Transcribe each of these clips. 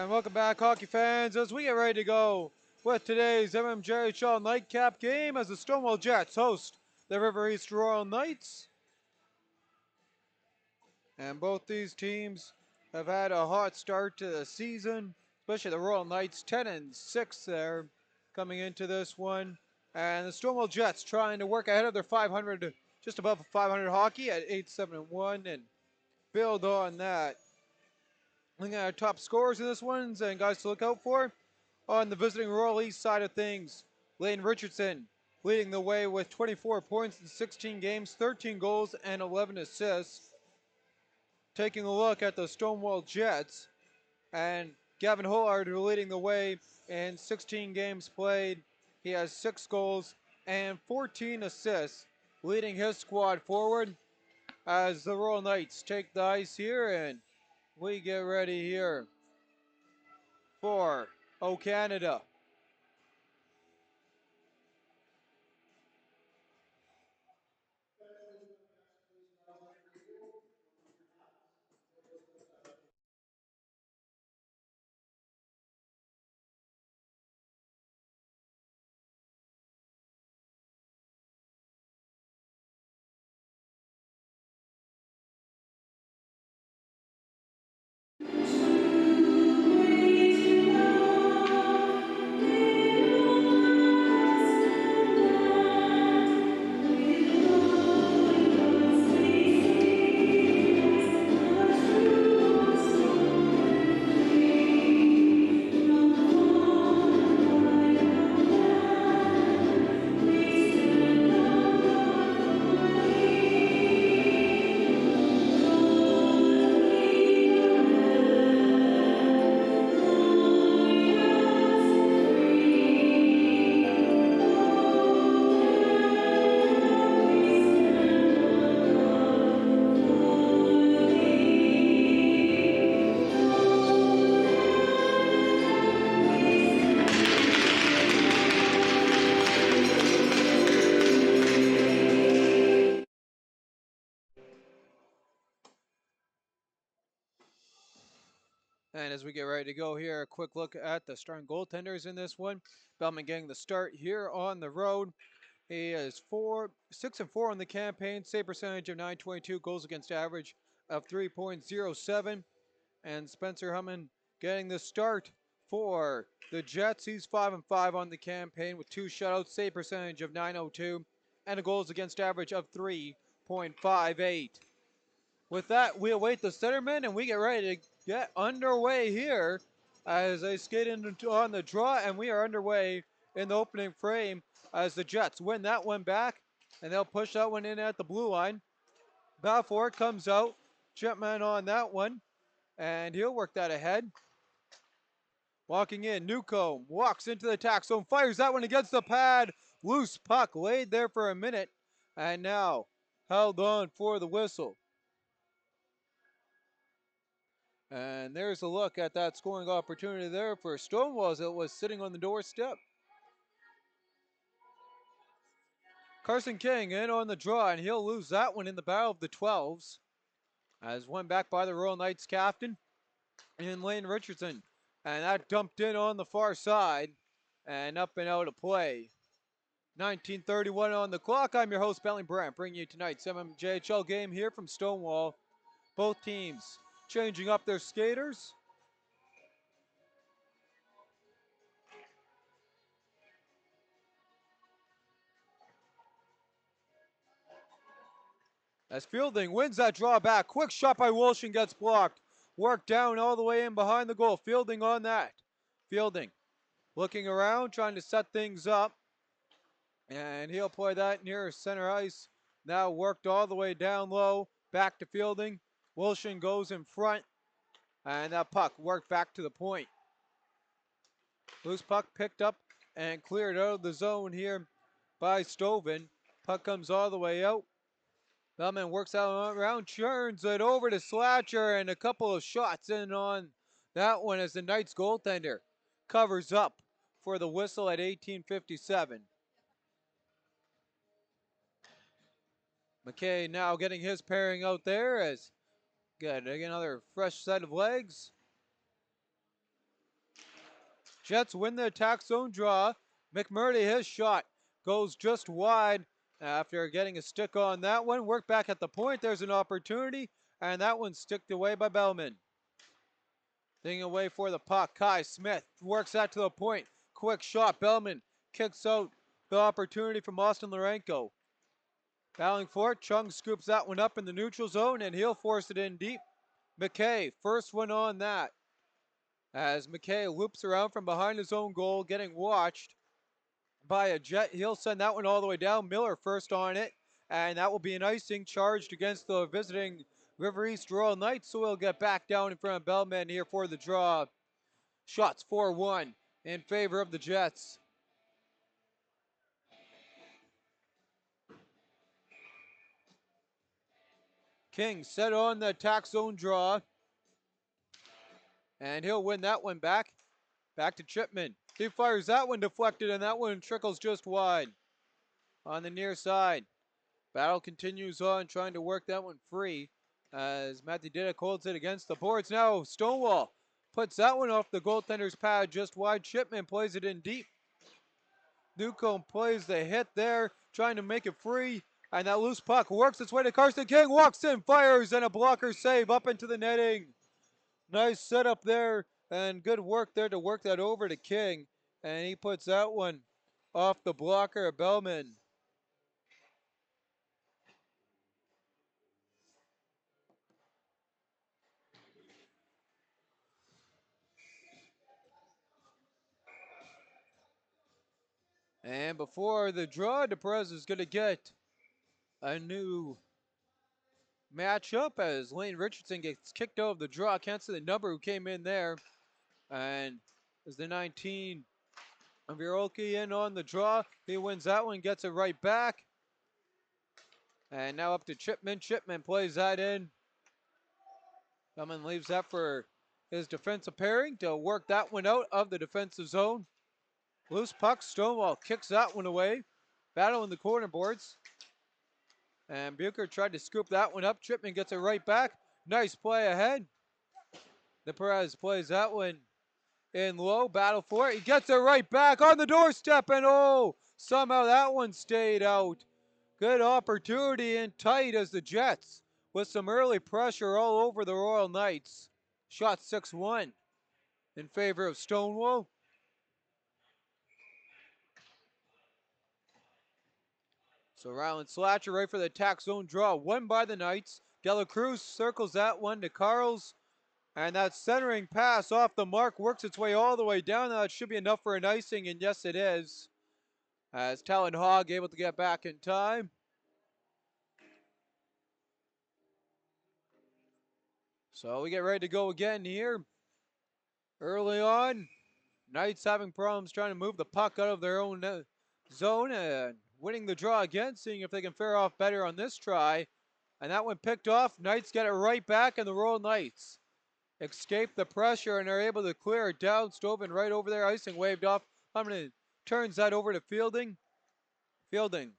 And welcome back, hockey fans, as we get ready to go with today's MMJHL nightcap game as the Stonewall Jets host the River East Royal Knights. And both these teams have had a hot start to the season, especially the Royal Knights, 10-6 there coming into this one. And the Stonewall Jets trying to work ahead of their 500, just above 500 hockey at 8-7-1 and build on that. Looking at our top scorers in this one and guys to look out for. On the visiting Royal East side of things, Lane Richardson leading the way with 24 points in 16 games, 13 goals, and 11 assists. Taking a look at the Stonewall Jets, and Gavin Hullard leading the way in 16 games played. He has 6 goals and 14 assists, leading his squad forward as the Royal Knights take the ice here, and we get ready here for O Canada. And as we get ready to go here, a quick look at the starting goaltenders in this one. Bellman getting the start here on the road. He is 6-4 on the campaign, save percentage of 922, goals against average of 3.07. And Spencer Humman getting the start for the Jets. He's 5-5 on the campaign with 2 shutouts, save percentage of 902, and a goals against average of 3.58. With that, we await the centerman and we get ready to get underway here as they skate on the draw, and we are underway in the opening frame as the Jets win that one back, and they'll push that one in at the blue line. Balfour comes out, Jetman on that one, and he'll work that ahead. Walking in, Newcomb walks into the attack zone, fires that one against the pad. Loose puck laid there for a minute, and now held on for the whistle. And there's a look at that scoring opportunity there for Stonewall as it was sitting on the doorstep. Carson King in on the draw, and he'll lose that one in the battle of the 12s. As one back by the Royal Knights captain in Lane Richardson. And that dumped in on the far side and up and out of play. 19:31 on the clock. I'm your host, Bentley Brandt, bringing you tonight's MMJHL game here from Stonewall. Both teams changing up their skaters. As Fielding wins that draw back. Quick shot by Walsh and gets blocked. Work down all the way in behind the goal. Fielding on that. Fielding looking around, trying to set things up. And he'll play that near center ice. Now worked all the way down low. Back to Fielding. Wilson goes in front. And that puck worked back to the point. Loose puck picked up and cleared out of the zone here by Stoven. Puck comes all the way out. Bellman works out around, churns it over to Slatcher, and a couple of shots in on that one as the Knights goaltender covers up for the whistle at 18:57. McKay now getting his pairing out there as good, another fresh set of legs. Jets win the attack zone draw. McMurdy, his shot goes just wide after getting a stick on that one. Work back at the point. There's an opportunity, and that one's sticked away by Bellman. Thinking away for the puck. Kai Smith works that to the point. Quick shot. Bellman kicks out the opportunity from Austin Lorenko. Battling for it. Chung scoops that one up in the neutral zone, and he'll force it in deep. McKay, first one on that. As McKay loops around from behind his own goal, getting watched by a Jet. He'll send that one all the way down. Miller first on it, and that will be an icing charged against the visiting River East Royal Knights, so he'll get back down in front of Bellman here for the draw. Shots 4-1 in favor of the Jets. King set on the attack zone draw, and he'll win that one back. Back to Chipman. He fires that one deflected, and that one trickles just wide on the near side. Battle continues on, trying to work that one free as Matthew Didick holds it against the boards. Now Stonewall puts that one off the goaltender's pad just wide. Chipman plays it in deep. Newcomb plays the hit there, trying to make it free. And that loose puck works its way to Carson King. Walks in, fires, and a blocker save up into the netting. Nice setup there, and good work there to work that over to King. And he puts that one off the blocker, Bellman. And before the draw, DePerez is going to get a new matchup as Lane Richardson gets kicked out of the draw. Can't see the number who came in there. And is the 19 of Virolki in on the draw. He wins that one, gets it right back. And now up to Chipman. Chipman plays that in. Bellman leaves that for his defensive pairing to work that one out of the defensive zone. Loose puck, Stonewall kicks that one away. Battle in the corner boards. And Bucher tried to scoop that one up. Chipman gets it right back. Nice play ahead. DePerez plays that one in low. Battle for it. He gets it right back on the doorstep. And oh, somehow that one stayed out. Good opportunity and tight as the Jets with some early pressure all over the Royal Knights. Shot 6-1 in favor of Stonewall. So Ryland Slatcher right for the attack zone draw. Won by the Knights. Dela Cruz circles that one to Carls. And that centering pass off the mark works its way all the way down. That should be enough for an icing, and yes it is. As Talon Hogg able to get back in time. So we get ready to go again here. Early on, Knights having problems trying to move the puck out of their own zone and winning the draw again, seeing if they can fare off better on this try. And that one picked off. Knights get it right back, and the Royal Knights escape the pressure and are able to clear it down. Stoven right over there, icing waved off. Hummelin turns that over to Fielding. Fielding.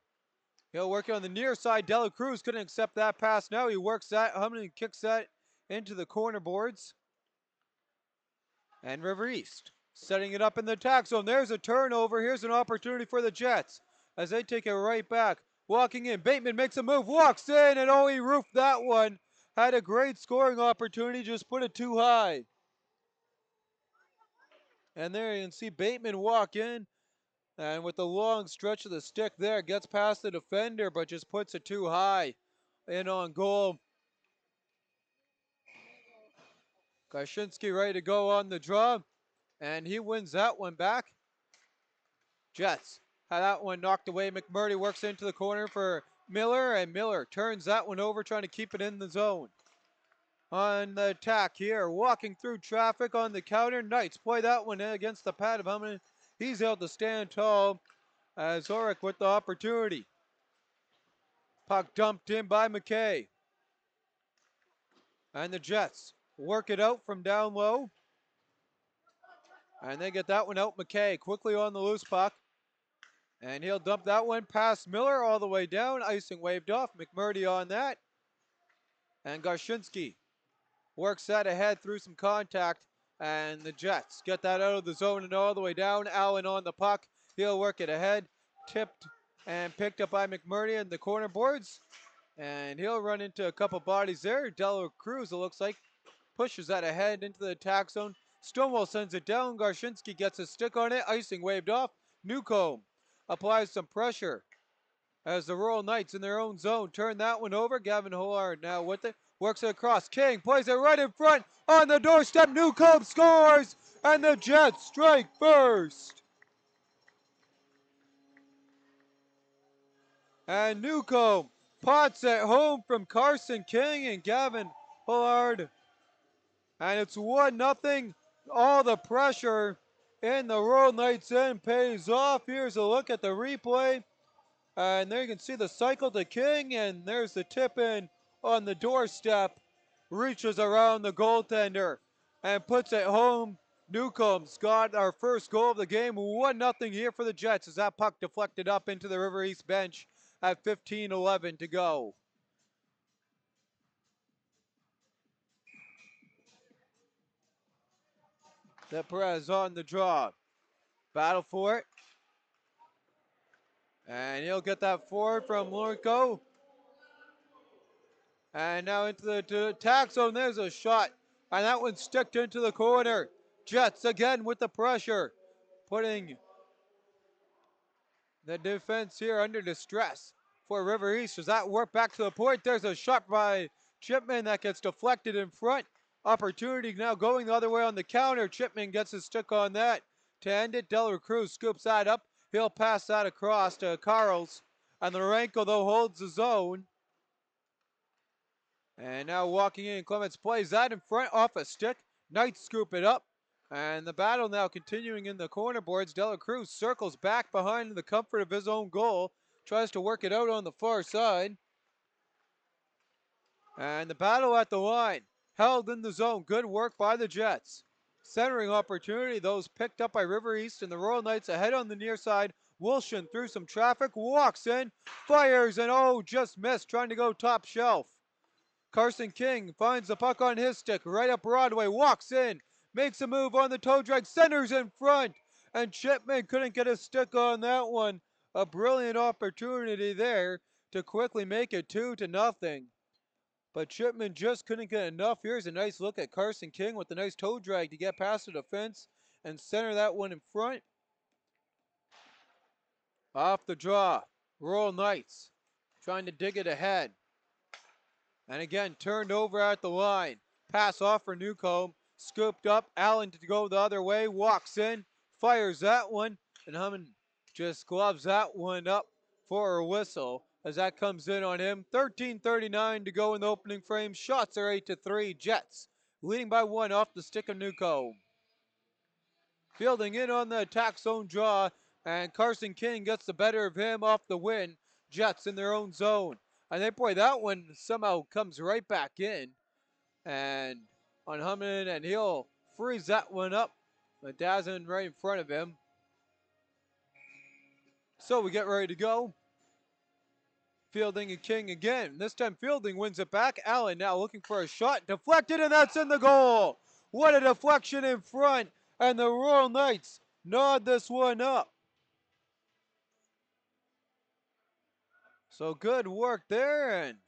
He'll work it on the near side. Dela Cruz couldn't accept that pass. Now he works that. Hummelin kicks that into the corner boards. And River East setting it up in the attack zone. There's a turnover. Here's an opportunity for the Jets as they take it right back. Walking in. Bateman makes a move. Walks in. And oh, he roofed that one. Had a great scoring opportunity. Just put it too high. And there you can see Bateman walk in. And with the long stretch of the stick there, gets past the defender, but just puts it too high. In on goal. Kaczynski ready to go on the draw. And he wins that one back. Jets had that one knocked away. McMurdy works into the corner for Miller, and Miller turns that one over, trying to keep it in the zone. On the attack here, walking through traffic on the counter. Knights play that one against the pad of Hummelin. He's able to stand tall as Zoric with the opportunity. Puck dumped in by McKay. And the Jets work it out from down low. And they get that one out. McKay quickly on the loose puck. And he'll dump that one past Miller all the way down. Icing waved off. McMurdy on that. And Garshinsky works that ahead through some contact And the Jets get that out of the zone and all the way down. Allen on the puck. He'll work it ahead. Tipped and picked up by McMurray in the corner boards. And he'll run into a couple bodies there. De La Cruz, it looks like, pushes that ahead into the attack zone. Stonewall sends it down. Garshinsky gets a stick on it. Icing waved off. Newcomb applies some pressure as the Royal Knights in their own zone turn that one over. Gavin Hollard now with it. Works it across. King plays it right in front on the doorstep. Newcomb scores, and the Jets strike first. And Newcomb pots it home from Carson King and Gavin Hollard. And it's 1-0. All the pressure in the Royal Knights end pays off. Here's a look at the replay. And there you can see the cycle to King, and there's the tip in on the doorstep. Reaches around the goaltender and puts it home. Newcomb's got our first goal of the game. 1-0 here for the Jets as that puck deflected up into the River East bench at 15:11 to go. The Perez on the draw. Battle for it. And he'll get that forward from Lorco. And now into the attack zone. There's a shot. And that one sticked into the corner. Jets again with the pressure. Putting the defense here under distress for River East. Does that work back to the point? There's a shot by Chipman that gets deflected in front. Opportunity now going the other way on the counter. Chipman gets his stick on that to end it. De La Cruz scoops that up. He'll pass that across to Carls. And Lorenko, though, holds the zone. And now walking in, Clements plays that in front off a stick. Knights scoop it up. And the battle now continuing in the corner boards. De La Cruz circles back behind in the comfort of his own goal. Tries to work it out on the far side. And the battle at the line. Held in the zone. Good work by the Jets. Centering opportunity. Those picked up by River East and the Royal Knights ahead on the near side. Wilshin through some traffic. Walks in. Fires and just missed. Trying to go top shelf. Carson King finds the puck on his stick. Right up Broadway. Walks in. Makes a move on the toe drag. Centers in front. And Chipman couldn't get a stick on that one. A brilliant opportunity there to quickly make it 2-0. But Chipman just couldn't get enough. Here's a nice look at Carson King with a nice toe drag to get past the defense and center that one in front. Off the draw. Royal Knights trying to dig it ahead. And again, turned over at the line. Pass off for Newcomb. Scooped up. Allen to go the other way. Walks in. Fires that one. And Hammond just gloves that one up for a whistle as that comes in on him. 13:39 to go in the opening frame. Shots are 8-3. Jets leading by 1 off the stick of Newcomb. Fielding in on the attack zone draw. And Carson King gets the better of him off the win. Jets in their own zone. And that one somehow comes right back in. And on Hammond, and he'll freeze that one up. But Dazin right in front of him. So we get ready to go. Fielding and King again. This time Fielding wins it back. Allen now looking for a shot. Deflected, and that's in the goal. What a deflection in front. And the Royal Knights nod this one up. So good work there. And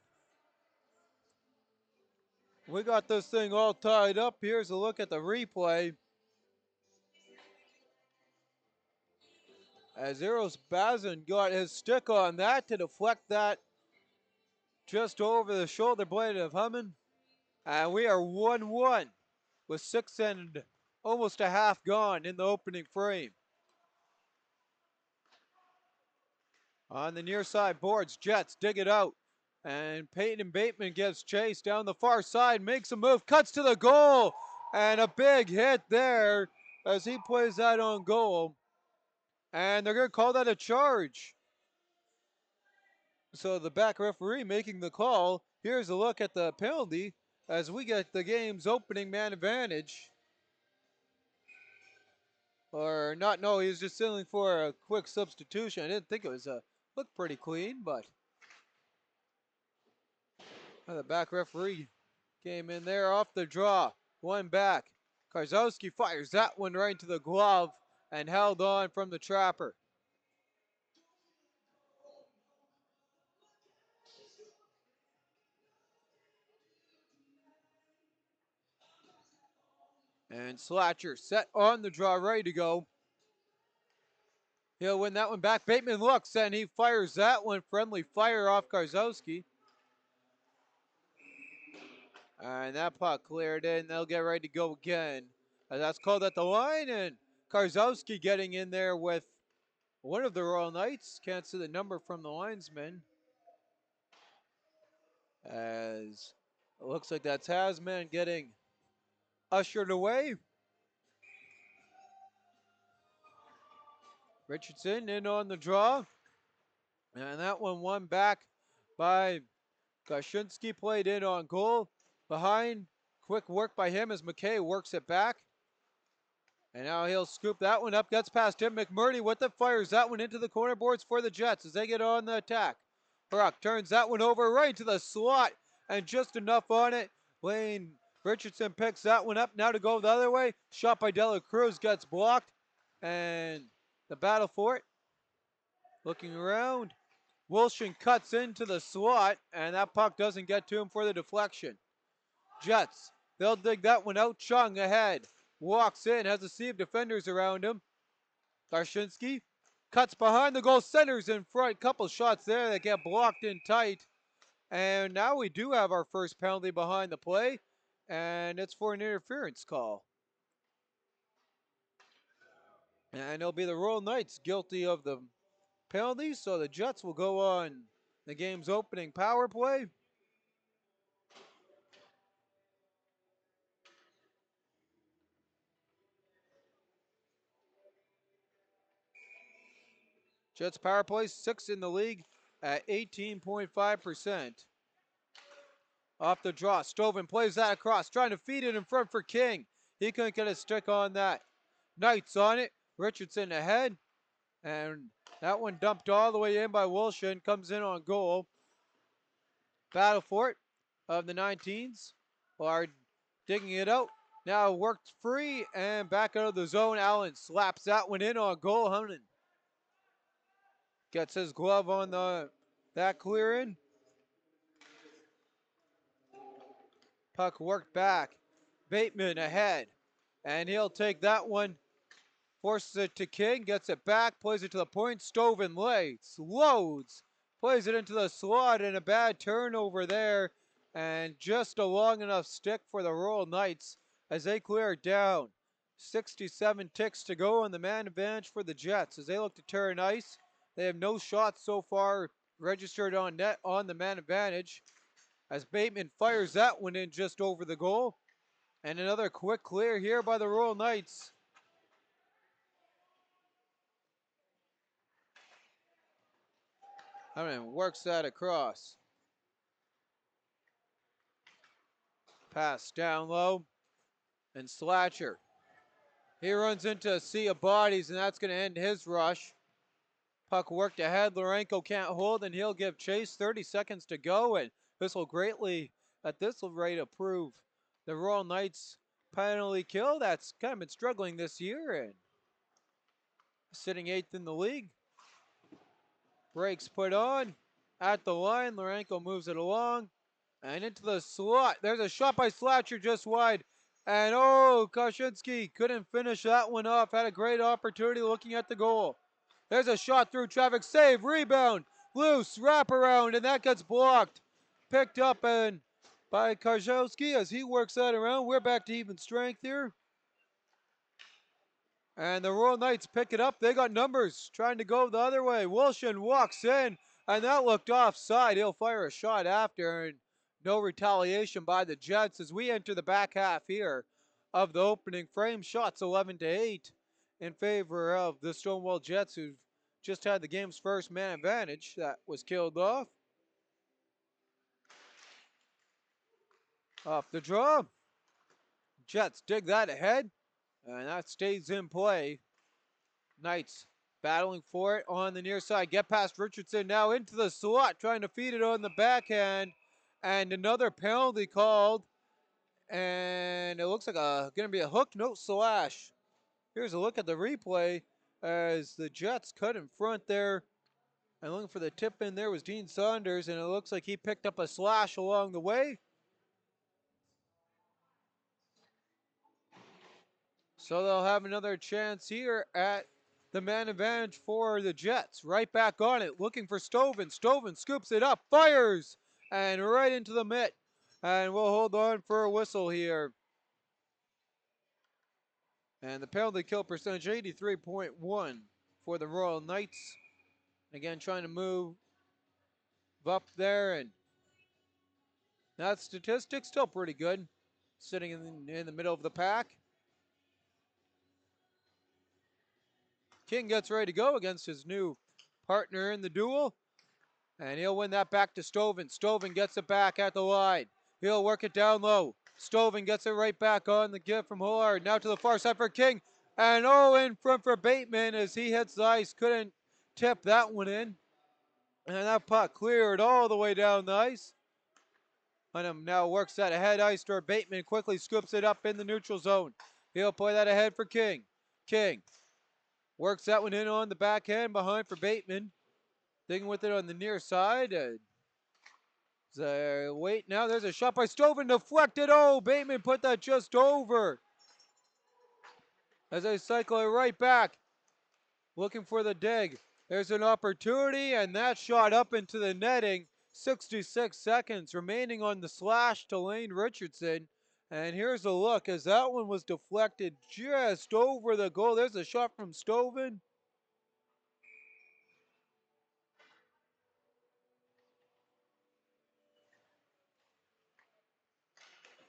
we got this thing all tied up. Here's a look at the replay. As Eros Bazin got his stick on that to deflect that just over the shoulder blade of Hammond. And we are 1-1 with 6 and almost a half gone in the opening frame. On the near side boards, Jets dig it out. And Peyton Bateman gives chase down the far side, makes a move, cuts to the goal. And a big hit there as he plays that on goal. And they're going to call that a charge. So the back referee making the call. Here's a look at the penalty as we get the game's opening man advantage. Or not, no, he was just signaling for a quick substitution. I didn't think it was looked pretty clean, but the back referee came in there off the draw. One back. Karzowski fires that one right into the glove and held on from the trapper. And Slatcher set on the draw, ready to go. He'll win that one back. Bateman looks and he fires that one. Friendly fire off Karzowski. And that puck cleared in. They'll get ready to go again. That's called at the line. And Karzowski getting in there with one of the Royal Knights. Can't see the number from the linesman. As it looks like that's Hasman getting ushered away. Richardson in on the draw. And that one won back by Kashinsky, played in on goal. Behind, quick work by him as McKay works it back. And now he'll scoop that one up, gets past him. McMurdy with it, fires that one into the corner boards for the Jets as they get on the attack. Brock turns that one over right to the slot and just enough on it. Lane Richardson picks that one up now to go the other way. Shot by Dela Cruz gets blocked and the battle for it. Looking around. Wilson cuts into the slot and that puck doesn't get to him for the deflection. Jets, they'll dig that one out. Chung ahead. Walks in, has a sea of defenders around him. Karshinsky cuts behind the goal, centers in front. Couple shots there that get blocked in tight. And now we do have our first penalty behind the play. And it's for an interference call. And it'll be the Royal Knights guilty of the penalty. So the Jets will go on the game's opening power play. Jets power play, 6th in the league at 18.5%. Off the draw, Stoven plays that across, trying to feed it in front for King. He couldn't get a stick on that. Knights on it, Richardson ahead, and that one dumped all the way in by Wilson, comes in on goal. Battle for it of the 19s are digging it out. Now worked free and back out of the zone. Allen slaps that one in on goal. Hunan gets his glove on that clear in. Puck worked back. Bateman ahead. And he'll take that one. Forces it to King. Gets it back. Plays it to the point. Stoven lays. Loads. Plays it into the slot. And a bad turnover there. And just a long enough stick for the Royal Knights as they clear it down. 67 ticks to go on the man advantage for the Jets as they look to turn ice. They have no shots so far registered on net on the man advantage. As Bateman fires that one in just over the goal. And another quick clear here by the Royal Knights. Hunman works that across. Pass down low. And Slatcher. He runs into a sea of bodies, and that's going to end his rush. Puck worked ahead. Lorenko can't hold, and he'll give chase. 30 seconds to go, and this will greatly, at this rate, improve the Royal Knights penalty kill that's kind of been struggling this year and sitting 8th in the league. Brakes put on at the line. Lorenko moves it along and into the slot. There's a shot by Slatcher just wide. And oh, Kashinsky couldn't finish that one off. Had a great opportunity looking at the goal. There's a shot through traffic. Save, rebound, loose, wraparound, and that gets blocked. Picked up and by Karzowski as he works that around. We're back to even strength here. And the Royal Knights pick it up. They got numbers trying to go the other way. Wilson walks in, and that looked offside. He'll fire a shot after, and no retaliation by the Jets as we enter the back half here of the opening frame. Shots 11-8 in favor of the Stonewall Jets, who've just had the game's first man advantage. That was killed off. Off the draw. Jets dig that ahead, and that stays in play. Knights battling for it on the near side. Get past Richardson now into the slot, trying to feed it on the backhand. And another penalty called. And it looks like going to be a hook, no slash. Here's a look at the replay as the Jets cut in front there. And looking for the tip in there was Dean Saunders, and it looks like he picked up a slash along the way. So they'll have another chance here at the man advantage for the Jets. Right back on it, looking for Stovin. Stovin scoops it up, fires, and right into the mitt. And we'll hold on for a whistle here. And the penalty kill percentage, 83.1 for the Royal Knights. Again, trying to move up there, and that statistic still pretty good. Sitting in the middle of the pack. King gets ready to go against his new partner in the duel. And he'll win that back to Stovin. Stovin gets it back at the line. He'll work it down low. Stovin gets it right back on the give from Hullard. Now to the far side for King. And in front for Bateman as he hits the ice. Couldn't tip that one in. And that puck cleared all the way down the ice. Hunnam now works that ahead ice toward Bateman. Quickly scoops it up in the neutral zone. He'll play that ahead for King. King works that one in on the backhand behind for Bateman. Digging with it on the near side. Wait, now there's a shot by Stovin, deflected. Oh, Bateman put that just over. As they cycle it right back, looking for the dig. There's an opportunity, and that shot up into the netting. 66 seconds remaining on the slash to Lane Richardson. And here's a look as that one was deflected just over the goal. There's a shot from Stovin.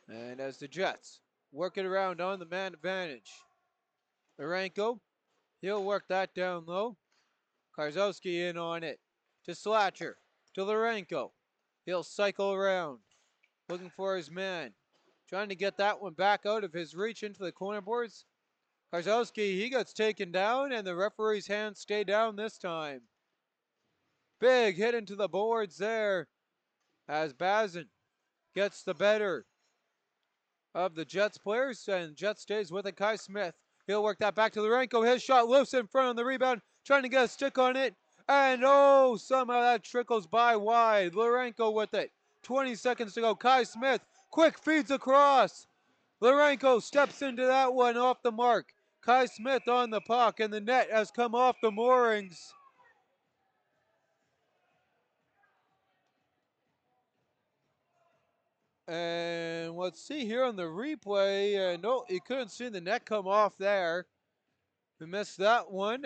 And as the Jets work it around on the man advantage. Larenko, he'll work that down low. Karzowski in on it. To Slatcher. To Larenko. He'll cycle around. Looking for his man. Trying to get that one back out of his reach into the corner boards. Karzowski, he gets taken down, and the referee's hands stay down this time. Big hit into the boards there as Bazin gets the better of the Jets players, and Jets stays with it. Kai Smith, he'll work that back to Larenko. His shot lifts in front on the rebound, trying to get a stick on it. And somehow that trickles by wide. Larenko with it. 20 seconds to go. Kai Smith, quick feeds across. Larenko steps into that one off the mark. Kai Smith on the puck, and the net has come off the moorings. And let's see here on the replay. No, you couldn't see the net come off there. We missed that one.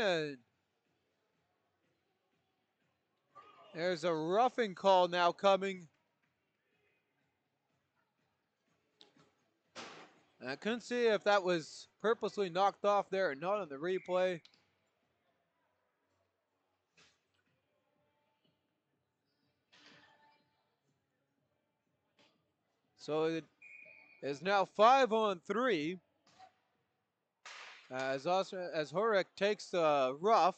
There's a roughing call now coming. I couldn't see if that was purposely knocked off there or not on the replay. So it is now 5-on-3 as Horek takes the rough,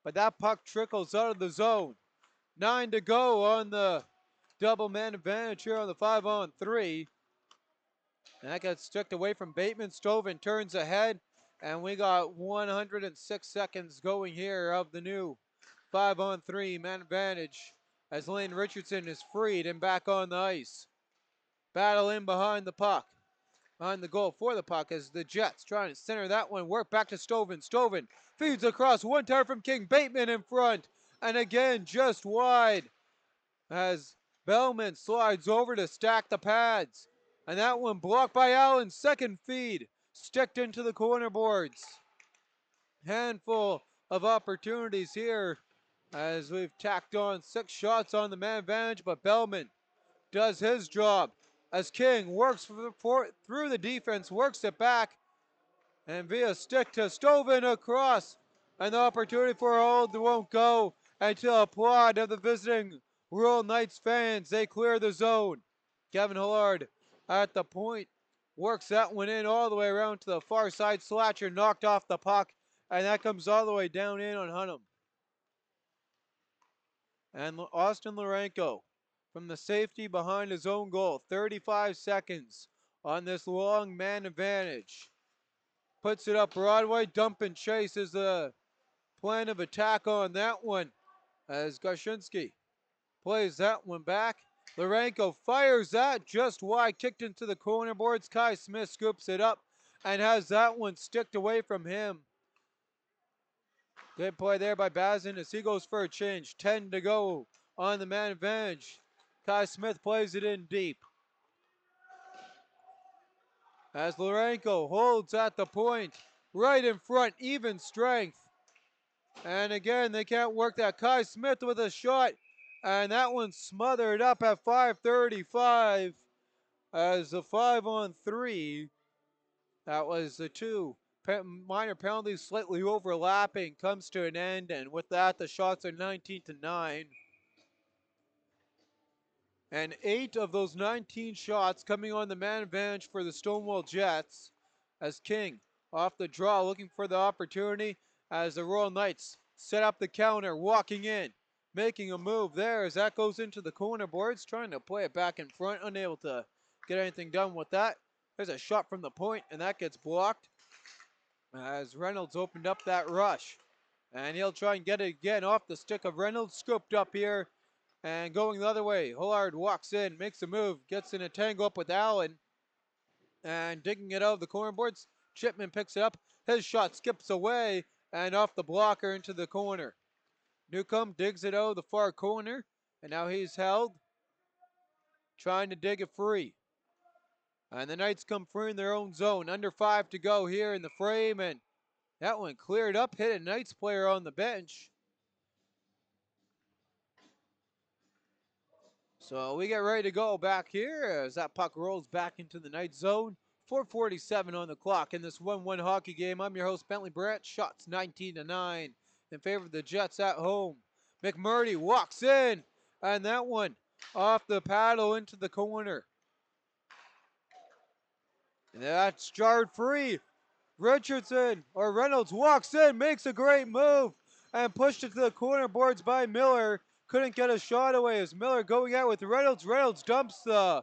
but that puck trickles out of the zone. 9 to go on the double man advantage here on the 5-on-3. And that gets stripped away from Bateman. Stovin turns ahead, and we got 106 seconds going here of the new 5-on-3 man advantage as Lane Richardson is freed and back on the ice. Battle in behind the puck. Behind the goal for the puck as the Jets trying to center that one. Work back to Stovin. Stovin feeds across. One time from King. Bateman in front. And again, just wide as Bellman slides over to stack the pads. And that one blocked by Allen. Second feed. Sticked into the corner boards. Handful of opportunities here as we've tacked on 6 shots on the man advantage, but Bellman does his job as King works through the defense, works it back, and via stick to Stovin across. And the opportunity for a hold won't go until a plot of the visiting Royal Knights fans. They clear the zone. Kevin Hullard at the point works that one in all the way around to the far side. Slatcher knocked off the puck, and that comes all the way down in on Hunnam. And Austin Larenko from the safety behind his own goal. 35 seconds on this long man advantage. Puts it up Broadway. Dump and chase is the plan of attack on that one as Garshinsky plays that one back. Larenko fires that just wide, kicked into the corner boards. Kai Smith scoops it up and has that one sticked away from him. Good play there by Bazin as he goes for a change. 10 to go on the man advantage. Kai Smith plays it in deep. As Larenko holds at the point, right in front, even strength. And again, they can't work that. Kai Smith with a shot, and that one's smothered up at 5:35 as the 5-on-3. That was the two minor penalties slightly overlapping comes to an end, and with that, the shots are 19-9. And 8 of those 19 shots coming on the man advantage for the Stonewall Jets as King off the draw looking for the opportunity as the Royal Knights set up the counter, walking in, making a move there as that goes into the corner boards, trying to play it back in front, unable to get anything done with that. There's a shot from the point and that gets blocked as Reynolds opened up that rush. And he'll try and get it again off the stick of Reynolds, scooped up here and going the other way. Hullard walks in, makes a move, gets in a tangle up with Allen and digging it out of the corner boards. Chipman picks it up. His shot skips away and off the blocker into the corner. Newcomb digs it out of the far corner and now he's held, trying to dig it free. And the Knights come free in their own zone. Under 5 to go here in the frame, and that one cleared up, hit a Knights player on the bench. So we get ready to go back here as that puck rolls back into the Knights zone. 4:47 on the clock in this 1-1 hockey game. I'm your host, Bentley Brandt. Shots 19-9 in favor of the Jets at home. McMurdy walks in, and that one off the paddle into the corner. And that's jarred free. Reynolds walks in, makes a great move, and pushed it to the corner boards by Miller. Couldn't get a shot away as Miller going out with Reynolds. Reynolds dumps the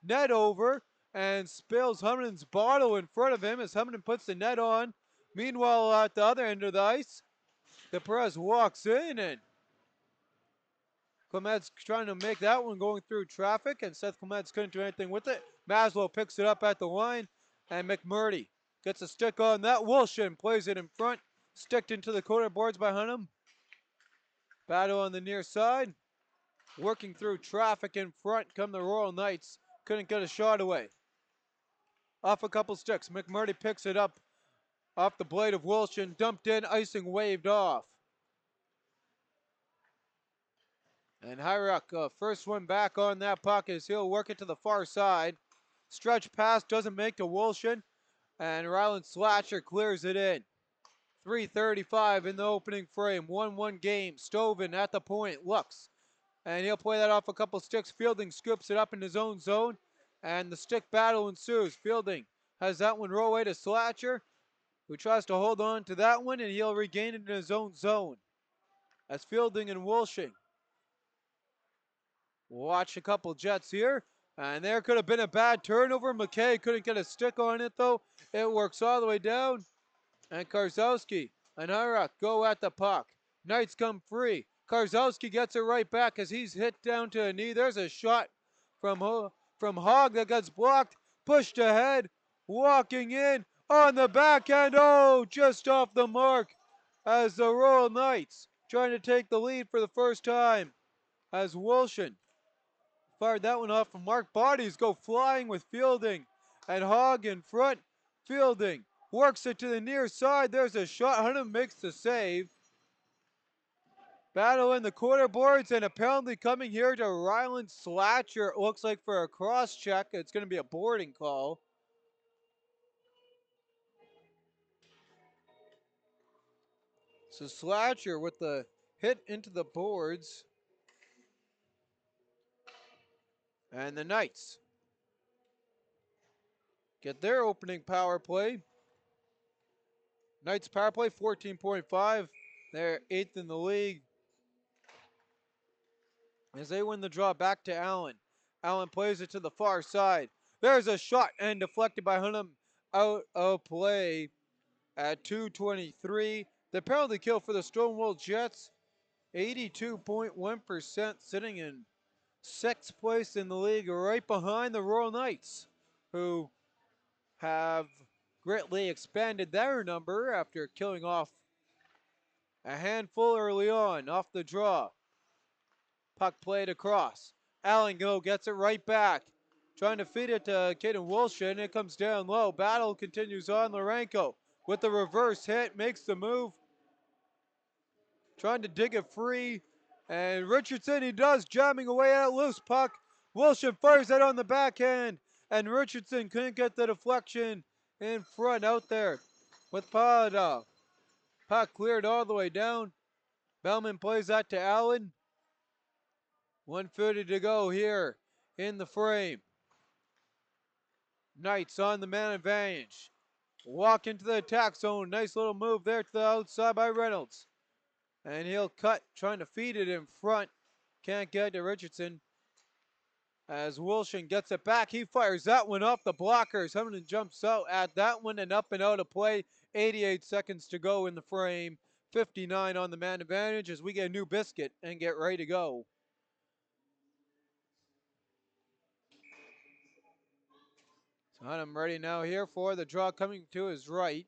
net over and spills Hummen's bottle in front of him as Hummen puts the net on. Meanwhile, at the other end of the ice, the press walks in and Clement's trying to make that one going through traffic, and Seth Clements couldn't do anything with it. Maslow picks it up at the line, and McMurdy gets a stick on that. Wilson plays it in front, sticked into the corner boards by Hunnam. Battle on the near side. Working through traffic in front come the Royal Knights. Couldn't get a shot away. Off a couple sticks, McMurdy picks it up off the blade of Wilson, dumped in, icing waved off. And Hyruck, first one back on that puck as he'll work it to the far side. Stretch pass doesn't make to Wilson, and Ryland Slatcher clears it in. 3:35 in the opening frame, 1-1 game. Stoven at the point, looks, and he'll play that off a couple sticks. Fielding scoops it up in his own zone, and the stick battle ensues. Fielding has that one roll away to Slatcher, who tries to hold on to that one, and he'll regain it in his own zone. As Fielding and Wilshing watch a couple Jets here, and there could have been a bad turnover. McKay couldn't get a stick on it, though. It works all the way down, and Karzowski and Hyruck go at the puck. Knights come free. Karzowski gets it right back as he's hit down to a knee. There's a shot from Hogg that gets blocked, pushed ahead, walking in on the backhand. Oh, just off the mark as the Royal Knights trying to take the lead for the first time as Wilson fired that one off from Mark. Bodies go flying with Fielding and Hogg in front. Fielding works it to the near side. There's a shot. Hunter makes the save. Battle in the corner boards and a penalty coming here to Ryland Slatcher. It looks like for a cross check. It's going to be a boarding call. So Slatcher with the hit into the boards. And the Knights get their opening power play. Knights power play 14.5. They're 8th in the league. As they win the draw back to Allen. Allen plays it to the far side. There's a shot and deflected by Hunnam, out of play at 2:23. The penalty kill for the Stonewall Jets, 82.1%, sitting in sixth place in the league, right behind the Royal Knights, who have greatly expanded their number after killing off a handful early on off the draw. Puck played across. Allengo gets it right back. Trying to feed it to Caden Wilson. It comes down low. Battle continues on. Larenko with the reverse hit makes the move. Trying to dig it free. And Richardson, he does, jamming away at a loose puck. Wilson fires it on the backhand. And Richardson couldn't get the deflection in front out there with Pada. Puck cleared all the way down. Bellman plays that to Allen. 1:30 to go here in the frame. Knights on the man advantage. Walk into the attack zone. Nice little move there to the outside by Reynolds. And he'll cut, trying to feed it in front. Can't get to Richardson. As Wilson gets it back, he fires that one off the blockers. Hamilton jumps out at that one and up and out of play. 88 seconds to go in the frame. 59 on the man advantage as we get a new biscuit and get ready to go. So I'm ready now here for the draw coming to his right.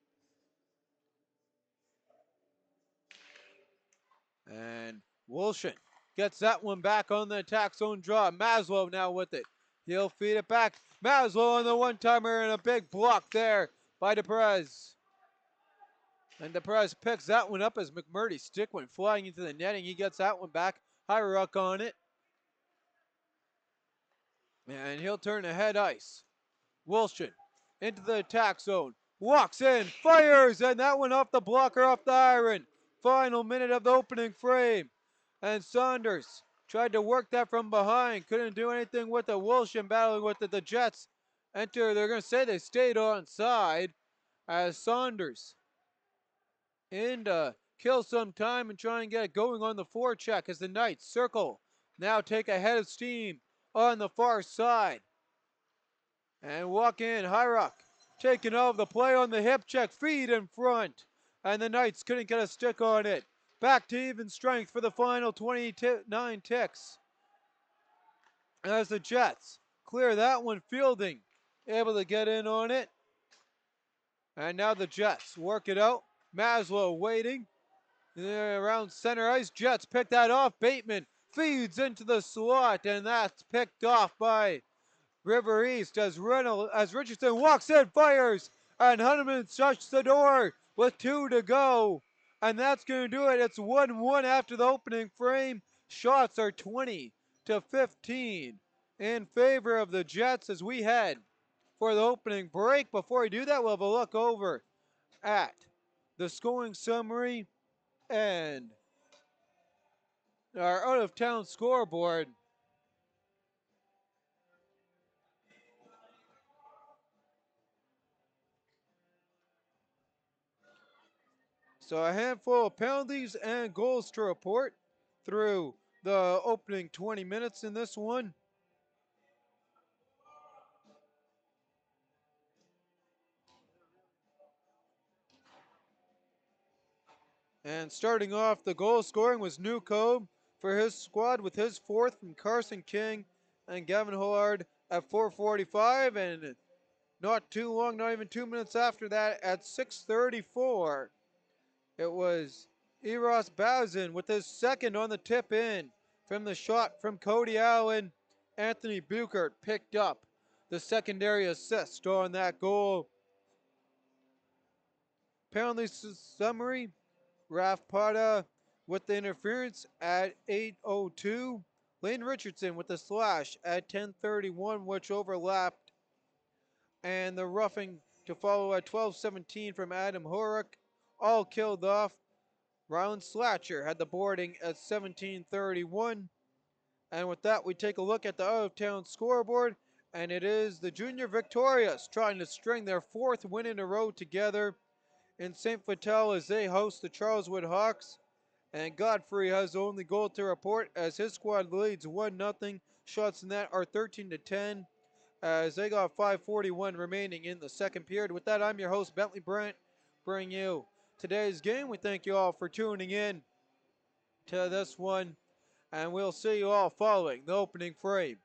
And Wilson gets that one back on the attack zone draw. Maslow now with it. He'll feed it back. Maslow on the one-timer and a big block there by DePrez. And DePrez picks that one up as McMurdy's stick went flying into the netting. He gets that one back. Hyruck on it. And he'll turn to head ice. Wilson into the attack zone. Walks in, fires, and that one off the blocker, off the iron. Final minute of the opening frame. And Saunders tried to work that from behind. Couldn't do anything with it. Wilson battling with it. The Jets enter. They're going to say they stayed on side as Saunders in to kill some time and try and get it going on the forecheck as the Knights circle. Now take a head of steam on the far side. And walk in, Hyrock taking over the play on the hip check, feed in front. And the Knights couldn't get a stick on it. Back to even strength for the final 29 ticks. As the Jets clear that one, Fielding able to get in on it. And now the Jets work it out. Maslow waiting. Around center ice, Jets pick that off. Bateman feeds into the slot, and that's picked off by River East as Richardson walks in, fires, and Hunneman shuts the door with 2 to go. And that's going to do it. It's 1-1 after the opening frame. Shots are 20 to 15 in favor of the Jets as we head for the opening break. Before we do that, we'll have a look over at the scoring summary and our out-of-town scoreboard. So a handful of penalties and goals to report through the opening 20 minutes in this one. And starting off, the goal scoring was Newcomb for his squad with his 4th from Carson King and Gavin Hollard at 4:45. And not too long, not even 2 minutes after that, at 6:34, it was Eros Bowsen with his 2nd on the tip in from the shot from Cody Allen. Anthony Buchert picked up the secondary assist on that goal. Penalty summary, Raf Pada with the interference at 8:02. Lane Richardson with the slash at 10:31, which overlapped. And the roughing to follow at 12:17 from Adam Horak, all killed off. Rylan Slatcher had the boarding at 17:31. And with that, we take a look at the out-of-town scoreboard. And it is the Junior Victorious trying to string their 4th win in a row together in St. Vital as they host the Charleswood Hawks. And Godfrey has the only goal to report as his squad leads 1-0. Shots in that are 13 to 10. as they got 5:41 remaining in the second period. With that, I'm your host, Bentley Brent, bringing you today's game. We thank you all for tuning in to this one, and we'll see you all following the opening frame.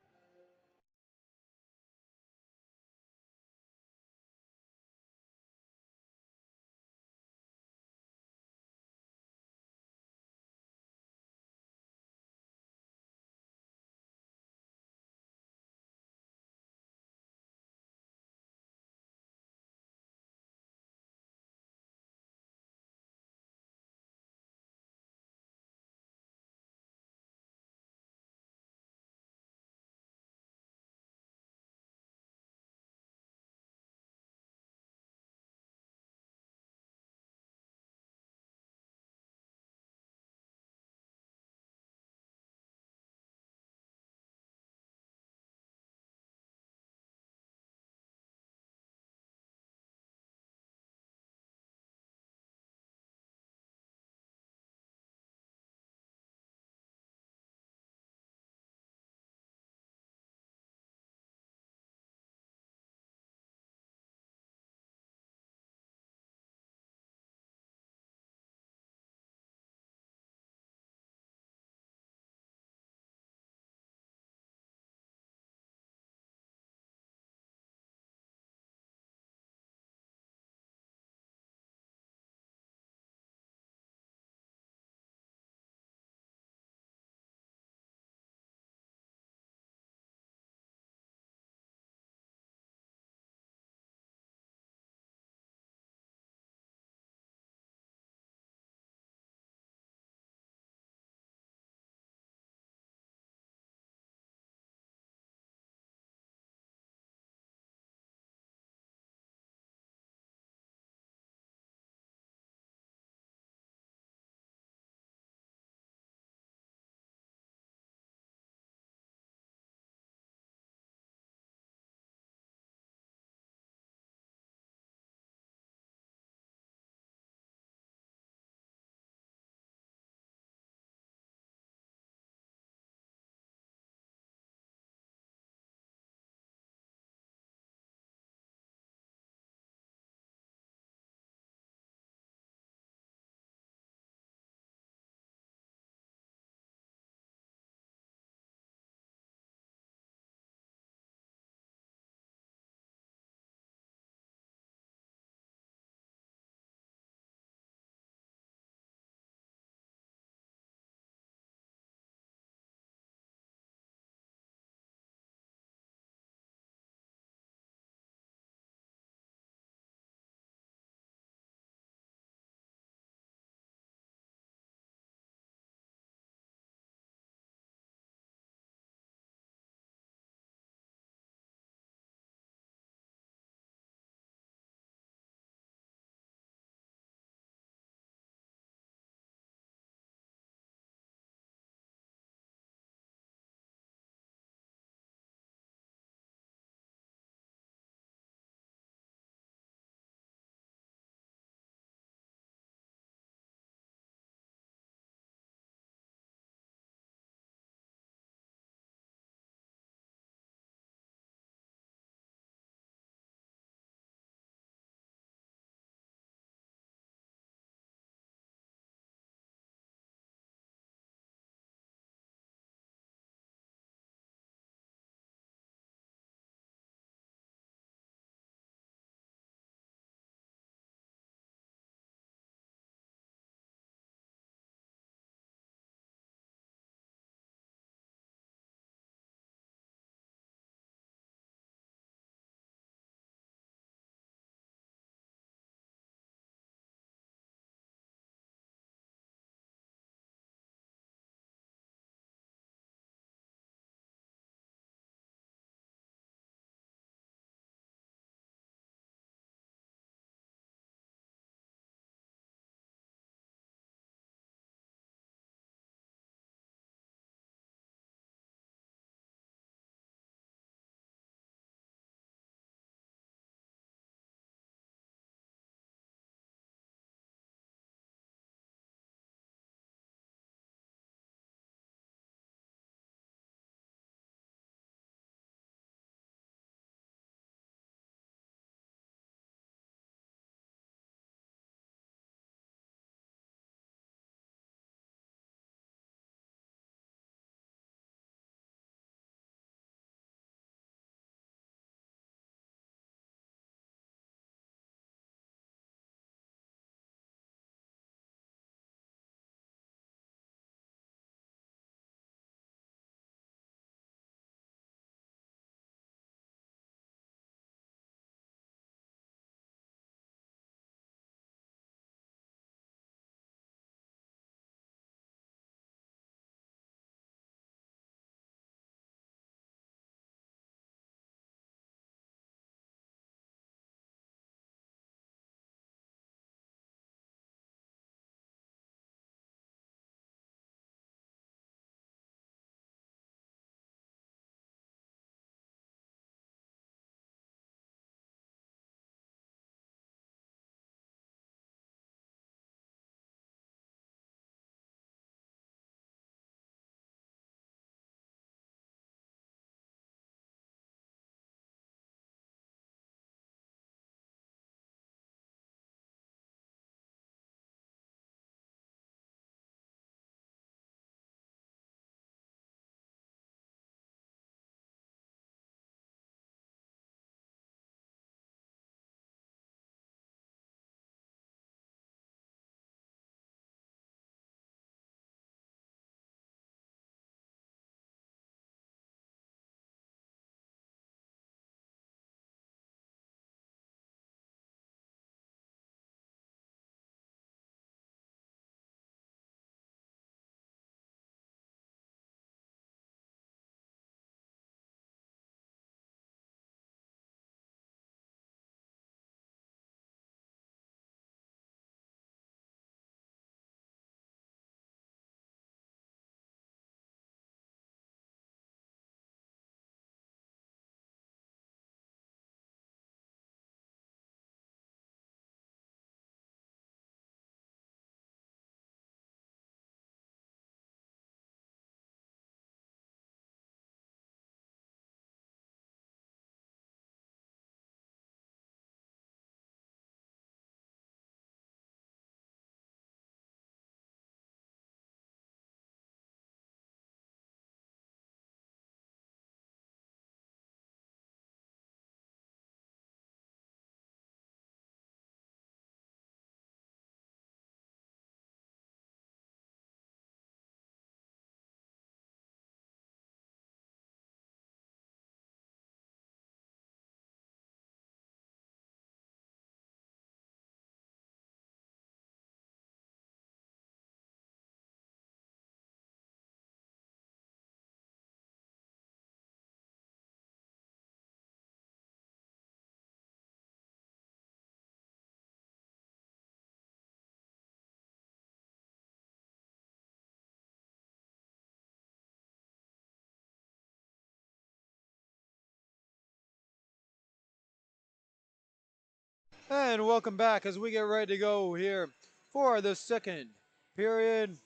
And welcome back as we get ready to go here for the second period.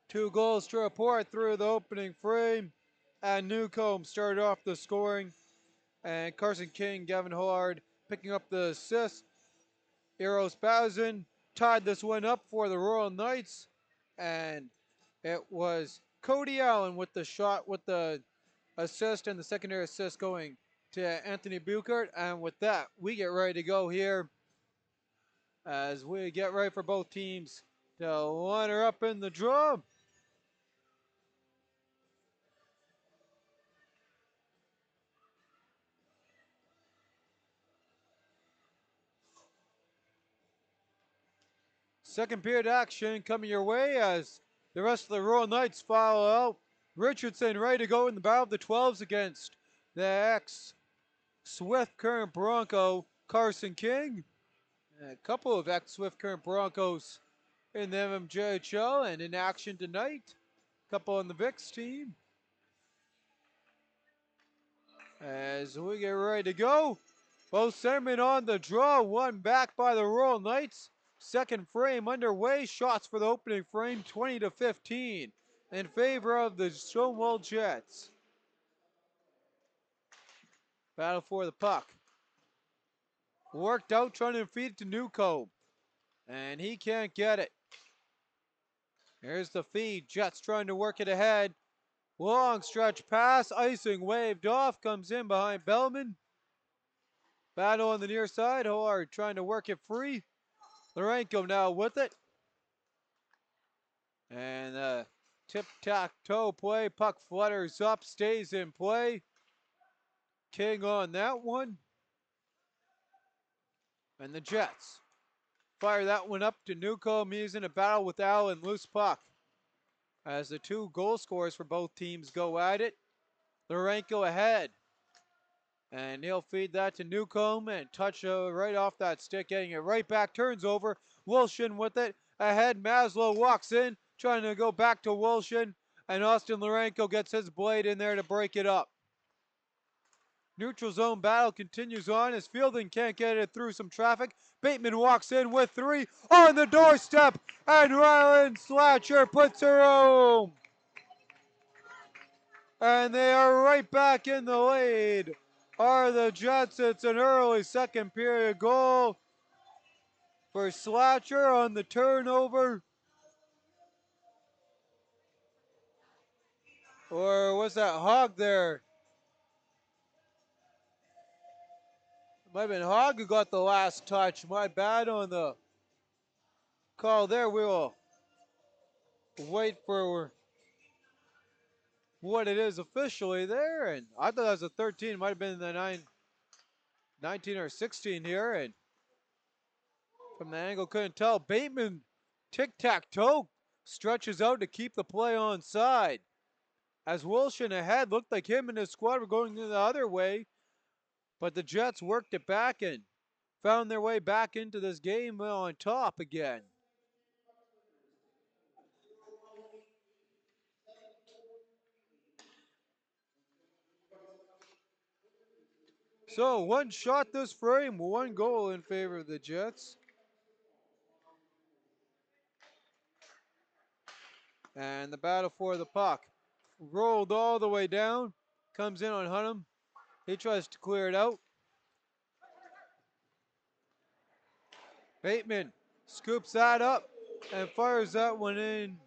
2 goals to report through the opening frame. And Newcomb started off the scoring. And Carson King, Gavin Hollard picking up the assist. Eros Bowsen tied this one up for the Royal Knights. And it was Cody Allen with the shot with the assist and the secondary assist going to Anthony Buchert. And with that, we get ready to go here as we get ready for both teams to line her up in the draw. Second period action coming your way as the rest of the Royal Knights file out. Richardson ready to go in the battle of the 12s against the ex-Swift Current Bronco Carson King. A couple of ex-Swift Current Broncos in the MMJHL and in action tonight. A couple on the VIX team. As we get ready to go, both centermen on the draw, one back by the Royal Knights. Second frame underway, shots for the opening frame, 20-15 in favor of the Stonewall Jets. Battle for the puck. Worked out, trying to feed it to Newcomb. And he can't get it. Here's the feed, Jets trying to work it ahead. Long stretch pass, icing waved off, comes in behind Bellman. Battle on the near side, Howard trying to work it free. Lourenco now with it. And tip-tack-toe play. Puck flutters up, stays in play. King on that one. And the Jets fire that one up to Newcomb. He's in a battle with Allen. Loose puck. As the two goal scorers for both teams go at it. Lourenco ahead. And he'll feed that to Newcomb and touch right off that stick, getting it right back. Turns over. Wilson with it. Ahead, Maslow walks in, trying to go back to Wilson. And Austin Lourenco gets his blade in there to break it up. Neutral zone battle continues on as Fielding can't get it through some traffic. Bateman walks in with 3 on the doorstep. And Rylan Slatcher puts her home. And they are right back in the lead. Are the Jets. It's an early second period goal for Slatcher on the turnover. Or was that Hogg there? It might have been Hogg who got the last touch. My bad on the call there. We will wait for what it is officially there. And I thought that was a 13. It might have been the 19 or 16 here. And from the angle, couldn't tell. Bateman, tic-tac-toe, stretches out to keep the play on side. As Wilson ahead, looked like him and his squad were going the other way. But the Jets worked it back and found their way back into this game on top again. So one shot this frame, one goal in favor of the Jets. And the battle for the puck. Rolled all the way down. Comes in on Hunnam. He tries to clear it out. Bateman scoops that up and fires that one in.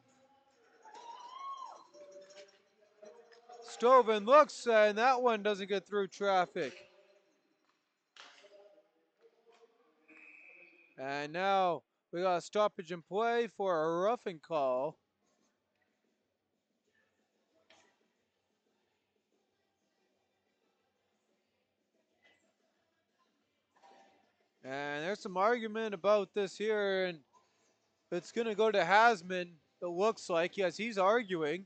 Stoven looks, and that one doesn't get through traffic. And now we got a stoppage in play for a roughing call. And there's some argument about this here, and it's going to go to Hasman, it looks like. Yes, he's arguing.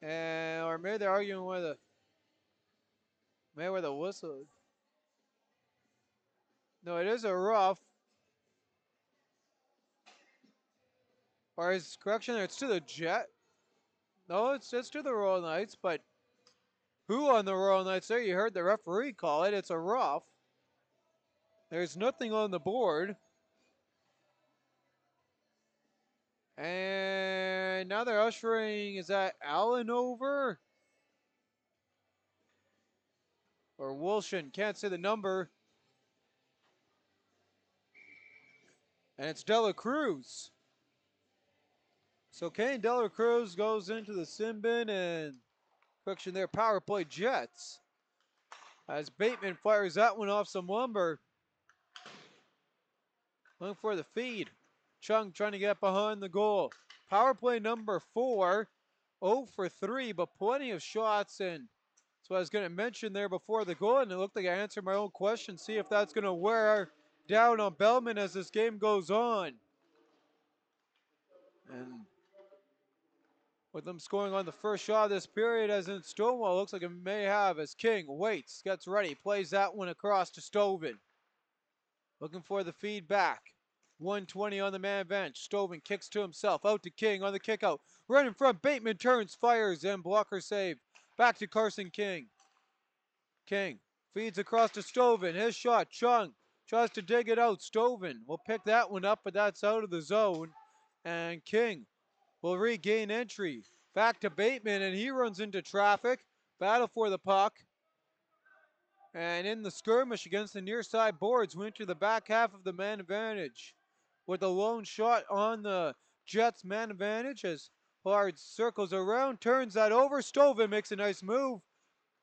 And, or maybe they're arguing with a whistle. No, it is a rough. Or is correction, it's to the Jet. No, it's to the Royal Knights, but Who on the Royal Knights there? You heard the referee call it. It's a rough. There's nothing on the board. And now they're ushering, is that Allen over? Or Wilson? Can't say the number. And it's Dela Cruz. So Kane Dela Cruz goes into the sin bin, and correction there, power play Jets. As Bateman fires that one off some lumber. Looking for the feed. Chung trying to get behind the goal. Power play number 4. 0 for 3, but plenty of shots. And so I was going to mention there before the goal, and it looked like I answered my own question. See if that's going to wear down on Bellman as this game goes on. And with them scoring on the first shot of this period, as in Stonewall, looks like it may have, as King waits, gets ready, plays that one across to Stovin. Looking for the feedback. 120 on the man bench. Stovin kicks to himself. Out to King on the kick out. Right in front. Bateman turns, fires, and blocker save. Back to Carson King. King feeds across to Stovin. His shot. Chung tries to dig it out. Stovin will pick that one up, but that's out of the zone. And King will regain entry. Back to Bateman, and he runs into traffic. Battle for the puck. And in the skirmish against the near side boards, went to the back half of the man advantage. With a lone shot on the Jets man advantage as Hard circles around, turns that over. Stovin makes a nice move,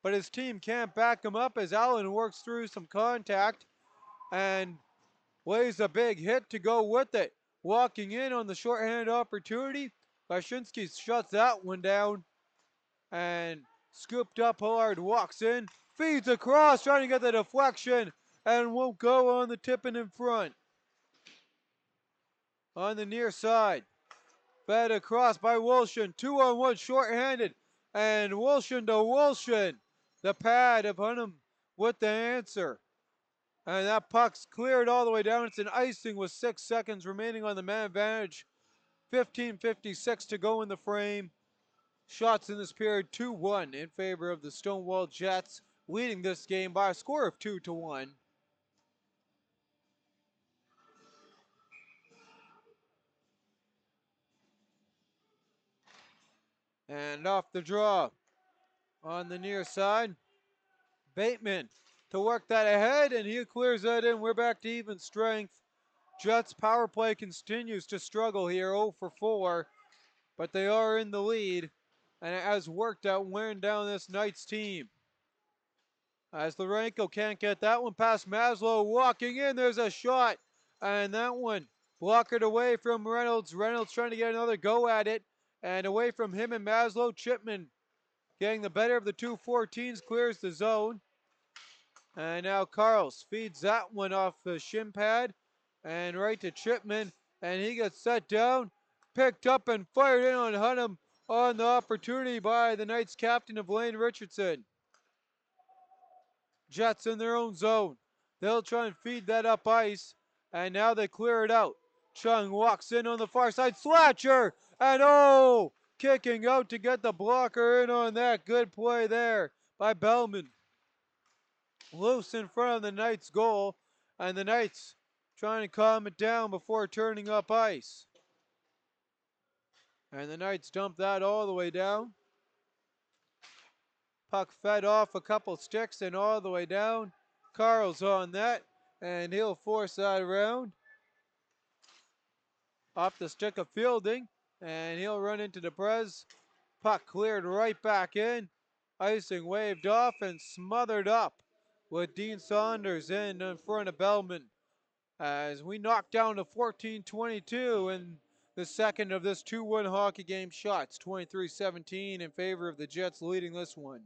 but his team can't back him up as Allen works through some contact and lays a big hit to go with it. Walking in on the shorthanded opportunity, Bashinsky shuts that one down and scooped up hard, walks in, feeds across, trying to get the deflection, and won't go on the tipping in front. On the near side, fed across by Wilson, 2-on-1 shorthanded, and Wilson to Wilson, the pad upon him with the answer. And that puck's cleared all the way down. It's an icing with 6 seconds remaining on the man advantage. 15:56 to go in the frame. Shots in this period 2-1 in favor of the Stonewall Jets, leading this game by a score of 2-1. And off the draw on the near side, Bateman to work that ahead, and he clears that in. We're back to even strength. Jets power play continues to struggle here, 0 for 4, but they are in the lead, and it has worked out wearing down this Knights team. As Lorenko can't get that one past Maslow, walking in, there's a shot, and that one blockered away from Reynolds. Reynolds trying to get another go at it, and away from him and Maslow. Chipman getting the better of the 2-14s, clears the zone. And now Carls feeds that one off the shin pad and right to Chipman, and he gets set down, picked up and fired in on Hunnam on the opportunity by the Knights captain of Lane Richardson. Jets in their own zone. They'll try and feed that up ice, and now they clear it out. Chung walks in on the far side. Slatcher, and oh, kicking out to get the blocker in on that. Good play there by Bellman. Loose in front of the Knights goal, and the Knights trying to calm it down before turning up ice. And the Knights dump that all the way down. Puck fed off a couple sticks and all the way down. Carl's on that, and he'll force that around. Off the stick of Fielding, and he'll run into the press. Puck cleared right back in. Icing waved off and smothered up with Dean Saunders in front of Bellman. As we knock down to 14-22 in the second of this 2-1 hockey game. Shots 23-17 in favor of the Jets, leading this one.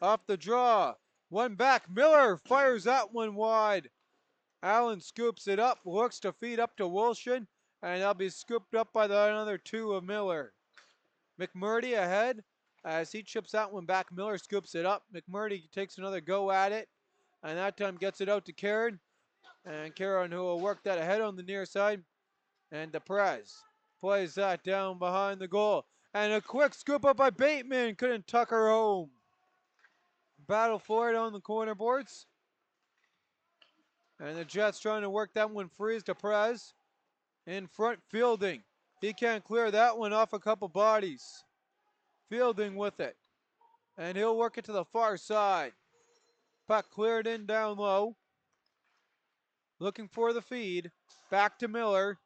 Off the draw, one back, Miller fires that one wide. Allen scoops it up, looks to feed up to Wilson, and that'll be scooped up by another 2 of Miller. McMurdy ahead as he chips that one back. Miller scoops it up. McMurdy takes another go at it, and that time gets it out to Karen. And Karen who will work that ahead on the near side. And DePrez Plays that down behind the goal. And a quick scoop up by Bateman. Couldn't tuck her home. Battle for it on the corner boards. And the Jets trying to work that one free to Perez. In front, Fielding. He can't clear that one off a couple bodies. Fielding with it. And he'll work it to the far side. Puck cleared in down low. Looking for the feed. Back to Miller.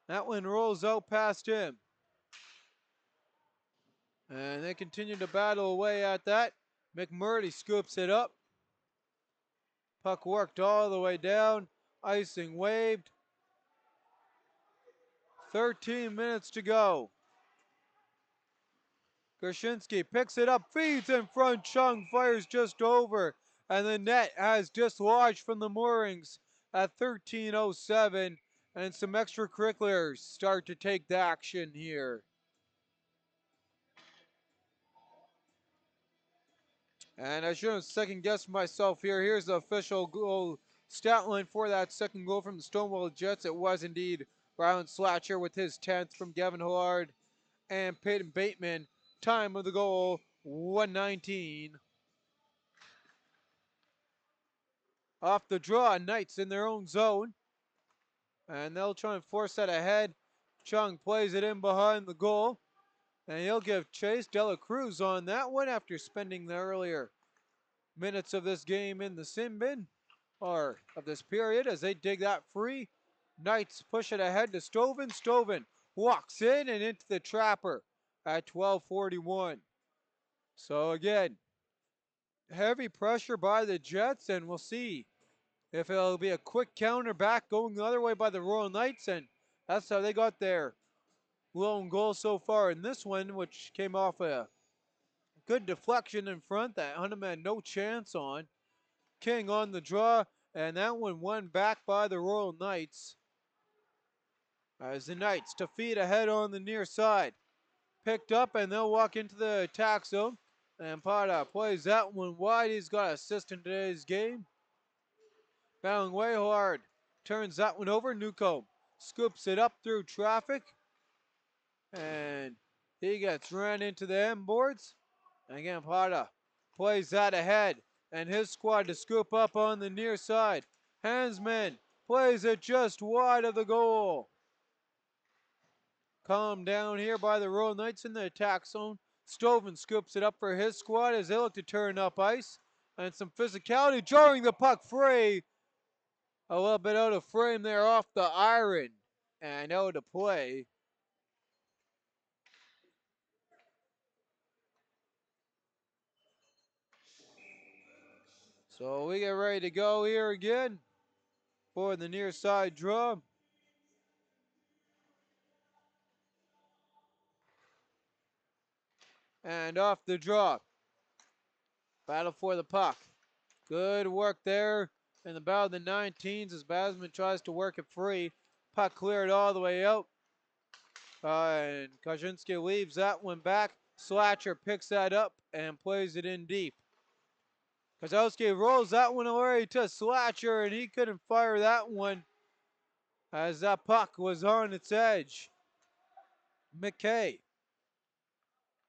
That one rolls out past him. And they continue to battle away at that. McMurdy scoops it up. Puck worked all the way down. Icing waved. 13 minutes to go. Gershinsky picks it up, feeds in front. Chung fires just over. And the net has dislodged from the moorings at 13:07. And some extracurriculars start to take the action here. And I shouldn't second guess myself here. Here's the official goal stat line for that second goal from the Stonewall Jets. It was indeed Ryan Slatcher with his 10th from Gavin Hillard and Peyton Bateman. Time of the goal, 1:19. Off the draw, Knights in their own zone. And they'll try and force that ahead. Chung plays it in behind the goal. And he'll give chase. Dela Cruz on that one after spending the earlier minutes of this game in the sin bin, or of this period, as they dig that free. Knights push it ahead to Stoven. Stoven walks in and into the trapper at 12:41. So again, heavy pressure by the Jets, and we'll see if it'll be a quick counter back going the other way by the Royal Knights, and that's how they got their lone goal so far in this one, which came off a good deflection in front that Hunnam had no chance on. King on the draw, and that one won back by the Royal Knights. As the Knights to feed ahead on the near side. Picked up, and they'll walk into the attack zone. And Pada plays that one wide. He's got an assist in today's game. Battling way hard. Turns that one over. Newcomb scoops it up through traffic. And he gets ran into the end boards. And again, Pada plays that ahead. And his squad to scoop up on the near side. Hansman plays it just wide of the goal. Calm down here by the Royal Knights in the attack zone. Stoven scoops it up for his squad as they look to turn up ice. And some physicality, jarring the puck free. A little bit out of frame there off the iron. And out of play. So we get ready to go here again for the near side draw. And off the draw. Battle for the puck. Good work there in the battle of the 19s as Basman tries to work it free. Puck cleared all the way out. And Kaczynski leaves that one back. Slatcher picks that up and plays it in deep. Kozowski rolls that one away to Slatcher, and he couldn't fire that one as that puck was on its edge. McKay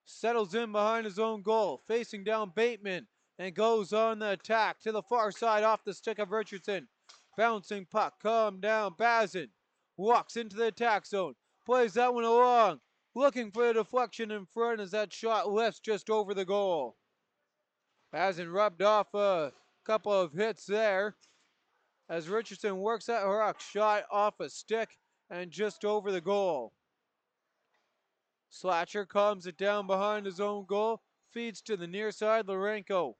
settles in behind his own goal, facing down Bateman, and goes on the attack to the far side off the stick of Richardson. Bouncing puck, come down, Bazin walks into the attack zone, plays that one along, looking for the deflection in front as that shot lifts just over the goal. Bazin rubbed off a couple of hits there as Richardson works that rock shot off a stick and just over the goal. Slatcher calms it down behind his own goal, feeds to the near side. Lorenko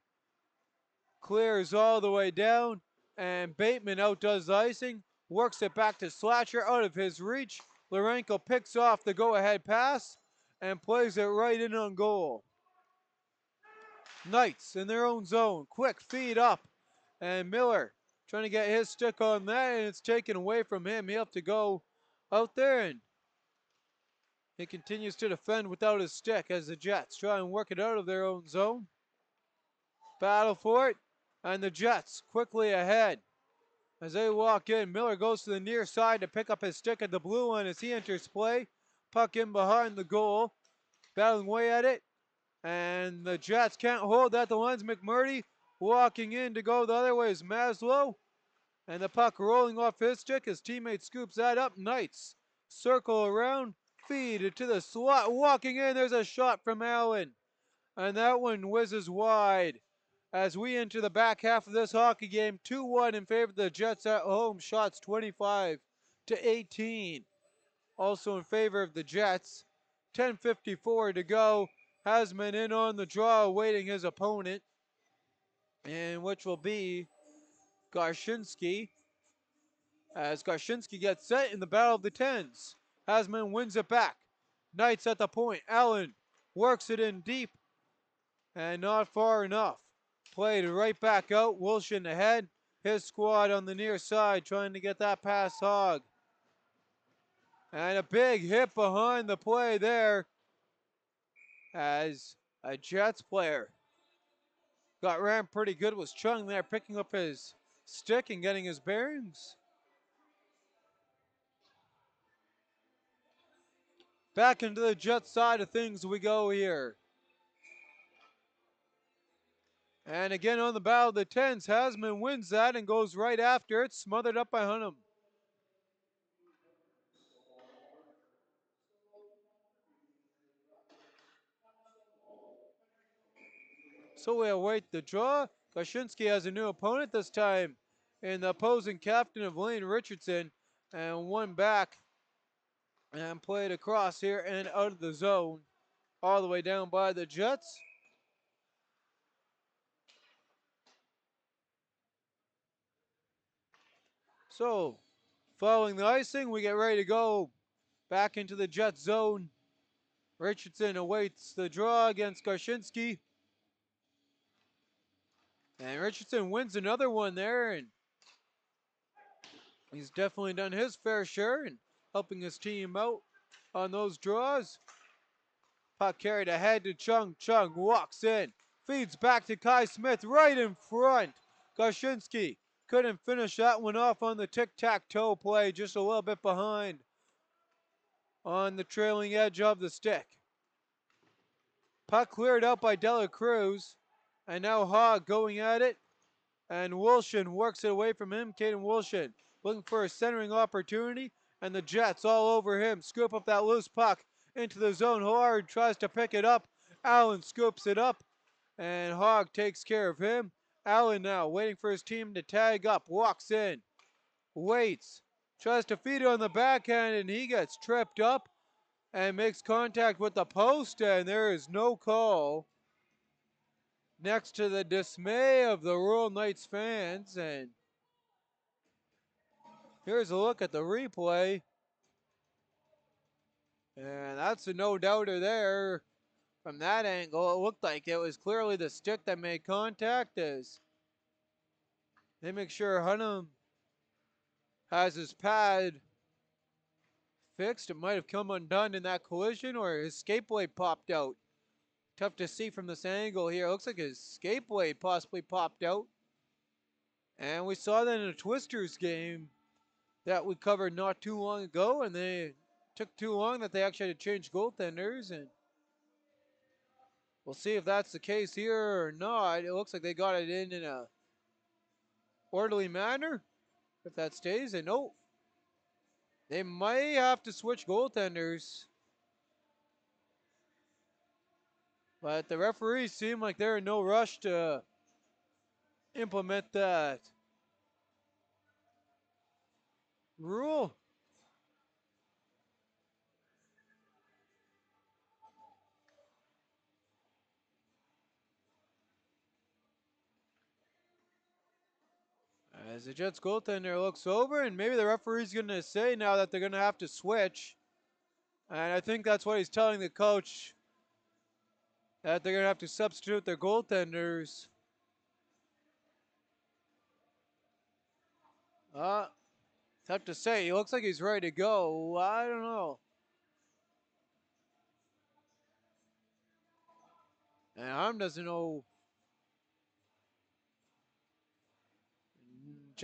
clears all the way down, and Bateman outdoes the icing, works it back to Slatcher out of his reach. Lorenko picks off the go-ahead pass and plays it right in on goal. Knights in their own zone, quick feed up, and Miller trying to get his stick on that, and it's taken away from him. He'll have to go out there, and he continues to defend without his stick as the Jets try and work it out of their own zone. Battle for it, and the Jets quickly ahead. As they walk in, Miller goes to the near side to pick up his stick at the blue line as he enters play. Puck in behind the goal, battling away at it. And the Jets can't hold that. The line's McMurdy walking in to go the other way is Maslow. And the puck rolling off his stick. His teammate scoops that up. Knights circle around, feed it to the slot. Walking in, there's a shot from Allen. And that one whizzes wide. As we enter the back half of this hockey game, 2-1 in favor of the Jets at home. Shots 25 to 18. Also in favor of the Jets. 10:54 to go. Hasman in on the draw, awaiting his opponent, and which will be Garshinsky. As Garshinsky gets set in the battle of the tens. Hasman wins it back. Knights at the point. Allen works it in deep and not far enough. Played right back out. Wilson ahead. His squad on the near side trying to get that past Hogg. And a big hit behind the play there as a Jets player got ran pretty good. Was Chung there picking up his stick and getting his bearings. Back into the Jets side of things we go here. And again on the battle of the tens, Hasman wins that and goes right after it, smothered up by Hunnam. So we await the draw. Garshinsky has a new opponent this time in the opposing captain of Lane Richardson, and one back and played across here and out of the zone all the way down by the Jets. So following the icing, we get ready to go back into the Jets zone. Richardson awaits the draw against Garshinsky. And Richardson wins another one there, and he's definitely done his fair share in helping his team out on those draws. Puck carried ahead to Chung. Chung walks in, feeds back to Kai Smith right in front. Garshinsky couldn't finish that one off on the tic-tac-toe play, just a little bit behind on the trailing edge of the stick. Puck cleared out by Dela Cruz, and now Hogg going at it. And Wilson works it away from him. Caden Wilson looking for a centering opportunity. And the Jets all over him. Scoop up that loose puck into the zone. Hard tries to pick it up. Allen scoops it up. And Hogg takes care of him. Allen now waiting for his team to tag up. Walks in. Waits. Tries to feed it on the backhand. And he gets tripped up. And makes contact with the post. And there is no call. Next to the dismay of the Royal Knights fans. And here's a look at the replay. And that's a no-doubter there. From that angle, it looked like it was clearly the stick that made contact as they make sure Hunnam has his pad fixed. It might have come undone in that collision or his skate blade popped out. Tough to see from this angle here. It looks like his skate blade possibly popped out. And we saw that in a Twisters game that we covered not too long ago, and they took too long that they actually had to change goaltenders, and we'll see if that's the case here or not. It looks like they got it in a orderly manner. If that stays, and no, they might have to switch goaltenders. But the referees seem like they're in no rush to implement that rule. As the Jets goaltender looks over, and maybe the referee's going to say now that they're going to have to switch. And I think that's what he's telling the coach, that they're going to have to substitute their goaltenders. Tough to say. He looks like he's ready to go. I don't know. And Arm doesn't know.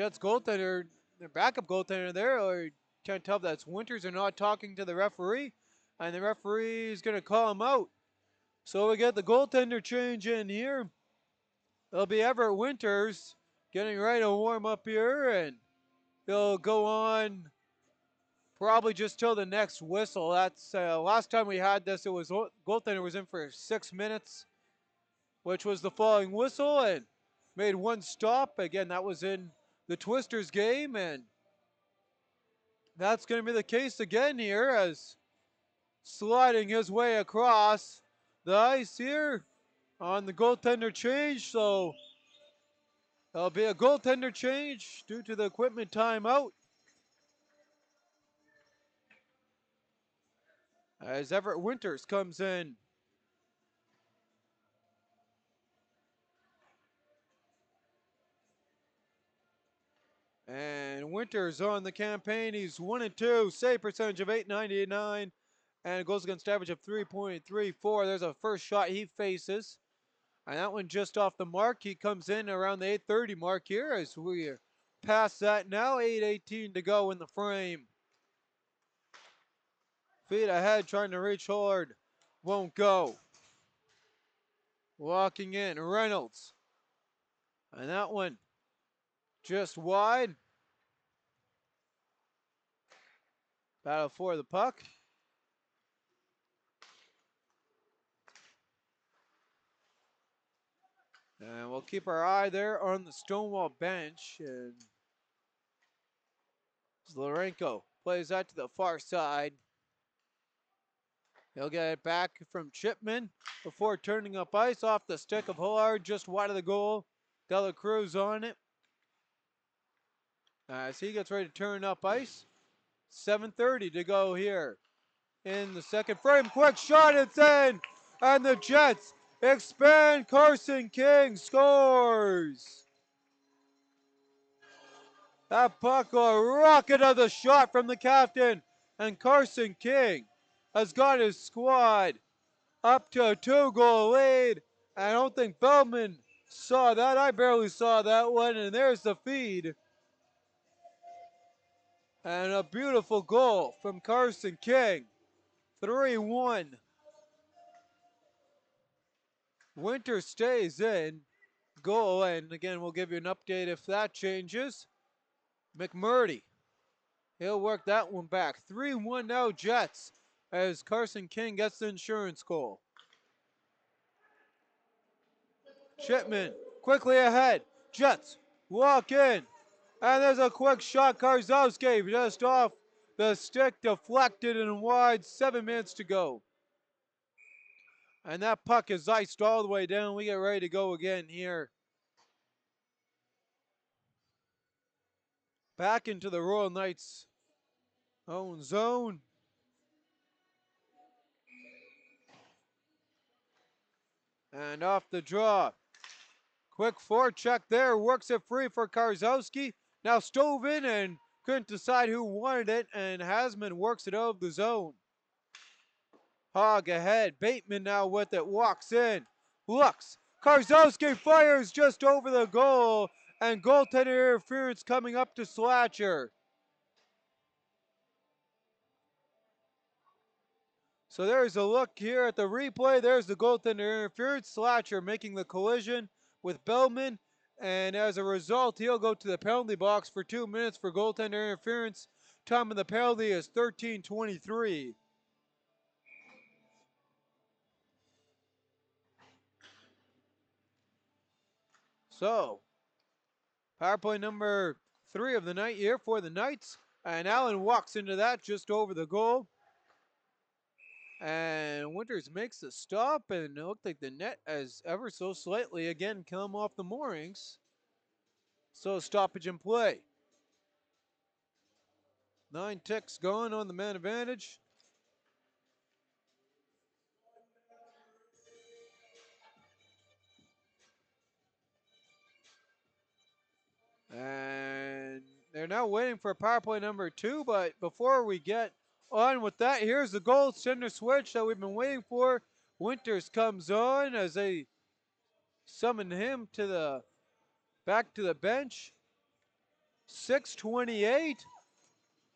Jets goaltender, their backup goaltender there, or can't tell if that's Winters or not, talking to the referee, and the referee is going to call him out. So we get the goaltender change in here. It'll be Everett Winters getting ready to warm up here, and he'll go on probably just till the next whistle. That's last time we had this, it was goaltender was in for 6 minutes, which was the following whistle, and made one stop. Again, that was in the Twisters game, and that's going to be the case again here as sliding his way across the ice here on the goaltender change. So there'll be a goaltender change due to the equipment timeout as Everett Winters comes in. And Winters on the campaign, he's 1-2, save percentage of .899, and goals against average of 3.34. There's a first shot he faces, and that one just off the mark. He comes in around the 8:30 mark here as we're past that now. 8:18 to go in the frame. Feet ahead, trying to reach hard, won't go. Walking in, Reynolds, and that one just wide. Battle for the puck. And we'll keep our eye there on the Stonewall bench. And Zlorenko plays that to the far side. He'll get it back from Chipman before turning up ice off the stick of Hullard, just wide of the goal. Dela Cruz on it. As he gets ready to turn up ice. 7:30 to go here in the second frame. Quick shot, it's in! And the Jets expand. Carson King scores! That puck, a rocket of the shot from the captain. And Carson King has got his squad up to a 2-goal lead. I don't think Feldman saw that. I barely saw that one. And there's the feed. And a beautiful goal from Carson King. 3-1. Winter stays in. Goal, and again, we'll give you an update if that changes. McMurdy, he'll work that one back. 3-1 now Jets as Carson King gets the insurance goal. Chipman quickly ahead. Jets walk in. And there's a quick shot. Karzowski just off the stick, deflected and wide. 7 minutes to go. And that puck is iced all the way down. We get ready to go again here. Back into the Royal Knights' own zone. And off the draw. Quick forecheck there. Works it free for Karzowski. Now stove in and couldn't decide who wanted it. And Hasman works it out of the zone. Hog ahead. Bateman now with it. Walks in. Looks. Karzowski fires just over the goal. And goaltender interference coming up to Slatcher. So there's a look here at the replay. There's the goaltender interference. Slatcher making the collision with Bellman. And as a result, he'll go to the penalty box for 2 minutes for goaltender interference. Time of the penalty is 13:23. So, power play number 3 of the night here for the Knights. And Allen walks into that just over the goal. And Winters makes the stop, and it looked like the net has ever so slightly again come off the moorings. So stoppage in play. 9 ticks going on the man advantage. And they're now waiting for power play number 2, but before we get on with that, here's the goaltender switch that we've been waiting for. Winters comes on as they summon him to the back to the bench. 6:28.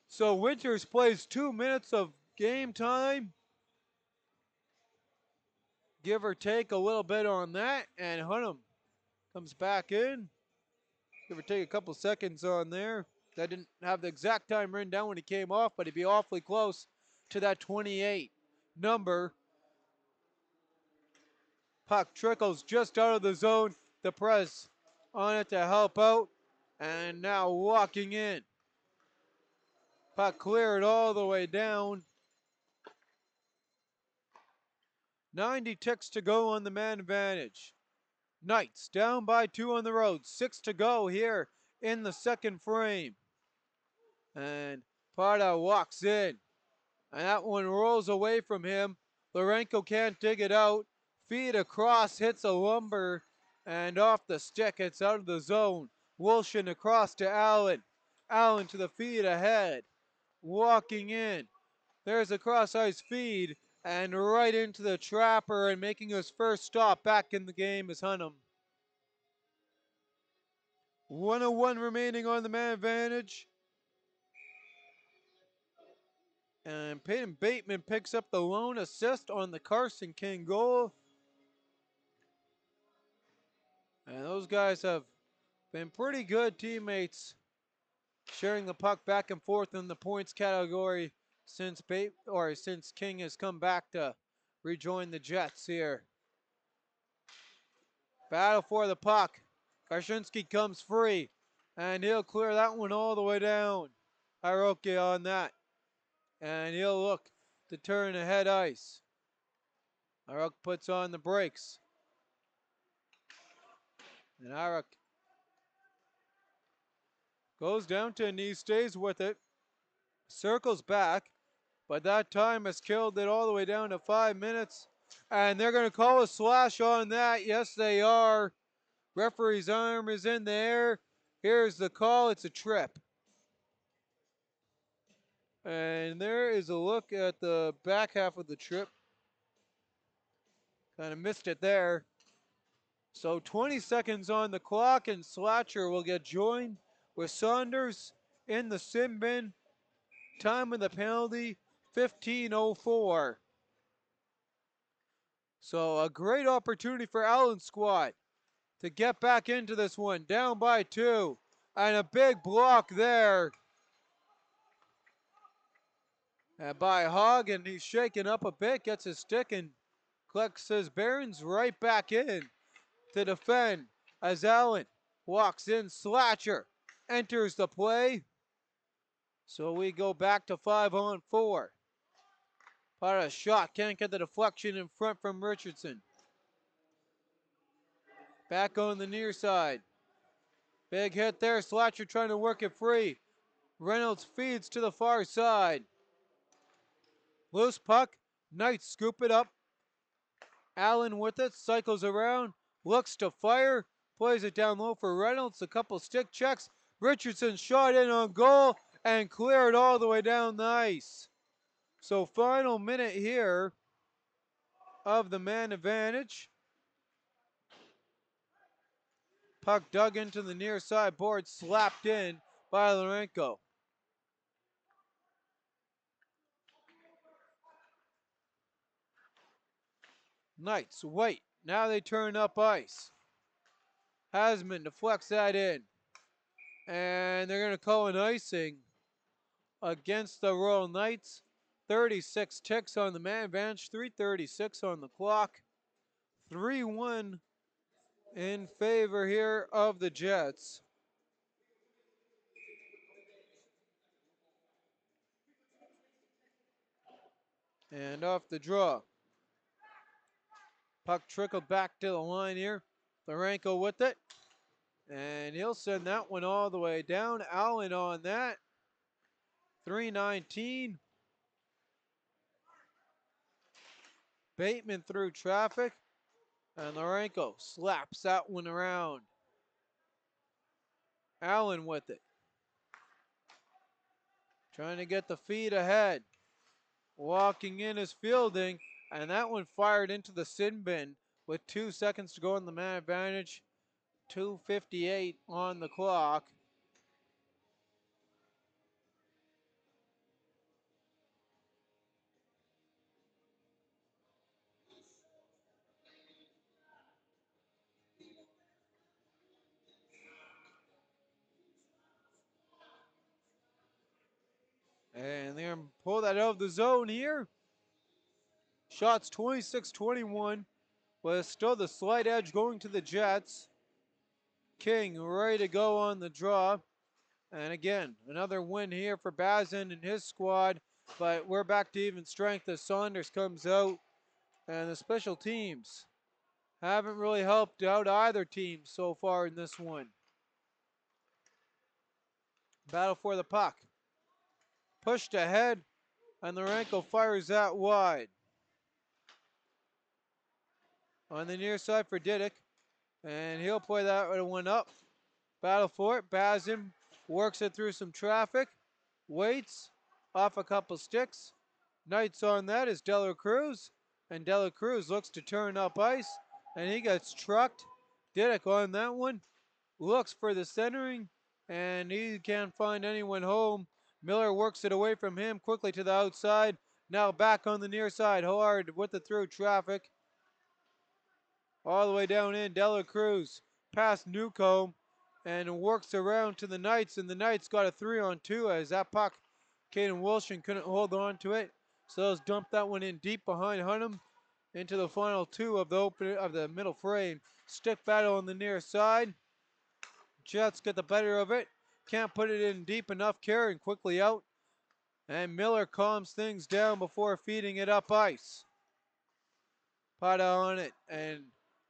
So Winters plays 2 minutes of game time. Give or take a little bit on that. And Hunnam comes back in. Give or take a couple seconds on there. That didn't have the exact time written down when he came off, but he'd be awfully close to that 28 number. Puck trickles just out of the zone. The press on it to help out. And now walking in. Puck cleared all the way down. 90 ticks to go on the man advantage. Knights down by 2 on the road. 6 to go here in the second frame. And Parda walks in. And that one rolls away from him. Lorenko can't dig it out. Feed across, hits a lumber. And off the stick, it's out of the zone. Wilshin across to Allen. Allen to the feed ahead. Walking in. There's a cross ice feed. And right into the trapper, and making his first stop back in the game is Hunnam. 1:01 remaining on the man advantage. And Peyton Bateman picks up the lone assist on the Carson King goal. And those guys have been pretty good teammates, sharing the puck back and forth in the points category since King has come back to rejoin the Jets here. Battle for the puck. Kaczynski comes free, and he'll clear that one all the way down. Hiroki on that. And he'll look to turn ahead ice. Hiroki puts on the brakes. And Hiroki goes down to a knee, stays with it. Circles back, but that time has killed it all the way down to 5 minutes. And they're going to call a slash on that. Yes, they are. Referee's arm is in the air. Here's the call. It's a trip. And there is a look at the back half of the trip. Kind of missed it there. So 20 seconds on the clock, and Slatcher will get joined with Saunders in the sin bin. Time of the penalty, 15:04. So a great opportunity for Allen's squad to get back into this one. Down by 2. And a big block there. And by Hogg, and he's shaken up a bit, gets his stick and collects his bearings right back in to defend as Allen walks in. Slatcher enters the play. So we go back to 5-on-4. Part of shot, can't get the deflection in front from Richardson. Back on the near side. Big hit there, Slatcher trying to work it free. Reynolds feeds to the far side. Loose puck, Knights scoop it up. Allen with it, cycles around, looks to fire, plays it down low for Reynolds, a couple stick checks. Richardson shot in on goal and cleared all the way down the ice. So final minute here of the man advantage. Puck dug into the near side board, slapped in by Lorenko. Knights wait. Now they turn up ice. Hasman deflects that in. And they're going to call an icing against the Royal Knights. 36 ticks on the man advantage, 3:36 on the clock. 3-1 in favor here of the Jets. And off the draw. Puck trickled back to the line here. Lorenko with it. And he'll send that one all the way down. Allen on that. 3:19. Bateman through traffic. And Lorenko slaps that one around. Allen with it. Trying to get the feed ahead. Walking in is fielding. And that one fired into the sin bin with 2 seconds to go on the man advantage. 2:58 on the clock. And they're going to pull that out of the zone here. Shots 26-21, with still the slight edge going to the Jets. King ready to go on the draw. And again, another win here for Bazin and his squad. But we're back to even strength as Saunders comes out. And the special teams haven't really helped out either team so far in this one. Battle for the puck. Pushed ahead, and Larenko fires that wide. On the near side for Didick, and he'll play that one up. Battle for it. Bazin works it through some traffic, waits, off a couple sticks. Knights on that is Dela Cruz, and Dela Cruz looks to turn up ice, and he gets trucked. Didick on that one, looks for the centering, and he can't find anyone home. Miller works it away from him quickly to the outside. Now back on the near side, hard with the through traffic. All the way down in, Dela Cruz past Newcomb and works around to the Knights, and the Knights got a 3-on-2 as that puck, Caden Wilson couldn't hold on to it. So they'll dump that one in deep behind Hunnam into the final two of the middle frame. Stick battle on the near side. Jets get the better of it. Can't put it in deep enough. Karen quickly out. And Miller calms things down before feeding it up ice. Pata on it. And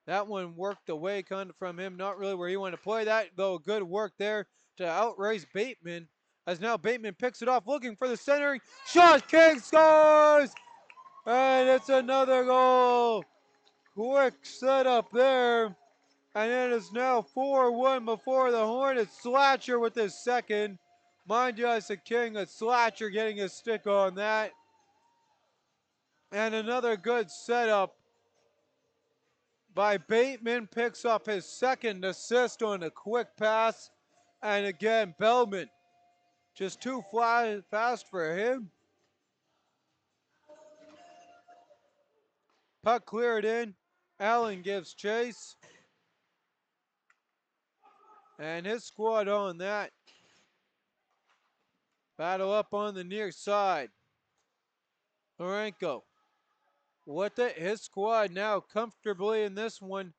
that one worked away kind of from him. Not really where he wanted to play that, though. Good work there to outrace Bateman. As now Bateman picks it off, looking for the centering. Shot, King scores! And it's another goal. Quick setup there. And it is now 4-1 before the Hornets. Slatcher with his second. Mind you, as a King, a Slatcher getting his stick on that. And another good setup by Bateman. Picks up his second assist on a quick pass. And again, Bellman just too fast for him. Puck cleared in. Allen gives chase. And his squad on that. Battle up on the near side. Larenko with it. His squad now comfortably in this one.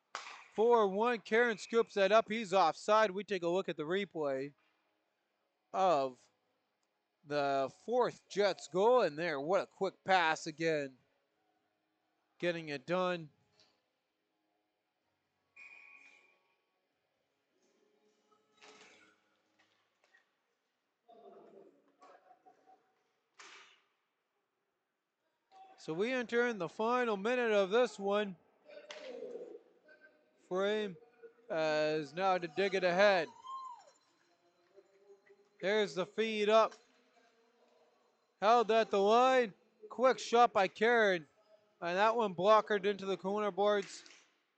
4-1. Karen scoops that up. He's offside. We take a look at the replay of the fourth Jets goal. And there, what a quick pass again. Getting it done. So we enter in the final minute of this one. Frame is now to dig it ahead. There's the feed up. Held at the line. Quick shot by Karen. And that one blockered into the corner boards.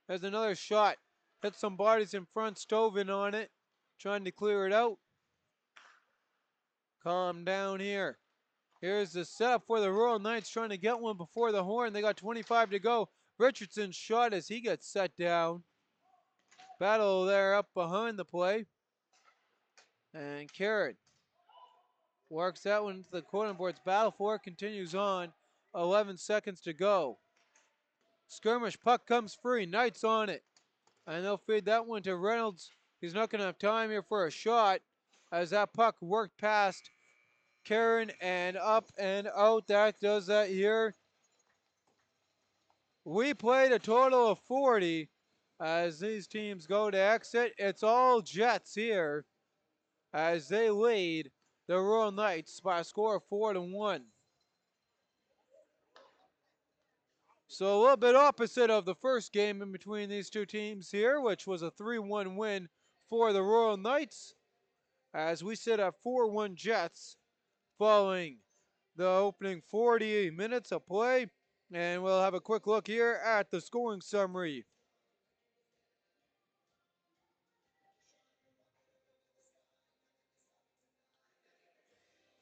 There's another shot. Hit some bodies in front, stove in on it. Trying to clear it out. Calm down here. Here's the setup for the Royal Knights trying to get one before the horn. They got 25 to go. Richardson's shot as he gets set down. Battle there up behind the play. And Karen works that one into the corner boards. Battle for it continues on. 11 seconds to go. Skirmish puck comes free. Knights on it. And they'll feed that one to Reynolds. He's not going to have time here for a shot as that puck worked past Karen and up and out. That does that here. We played a total of 40 as these teams go to exit. It's all Jets here as they lead the Royal Knights by a score of 4-1. So a little bit opposite of the first game in between these two teams here, which was a 3-1 win for the Royal Knights, as we sit at 4-1 Jets following the opening 40 minutes of play. And we'll have a quick look here at the scoring summary.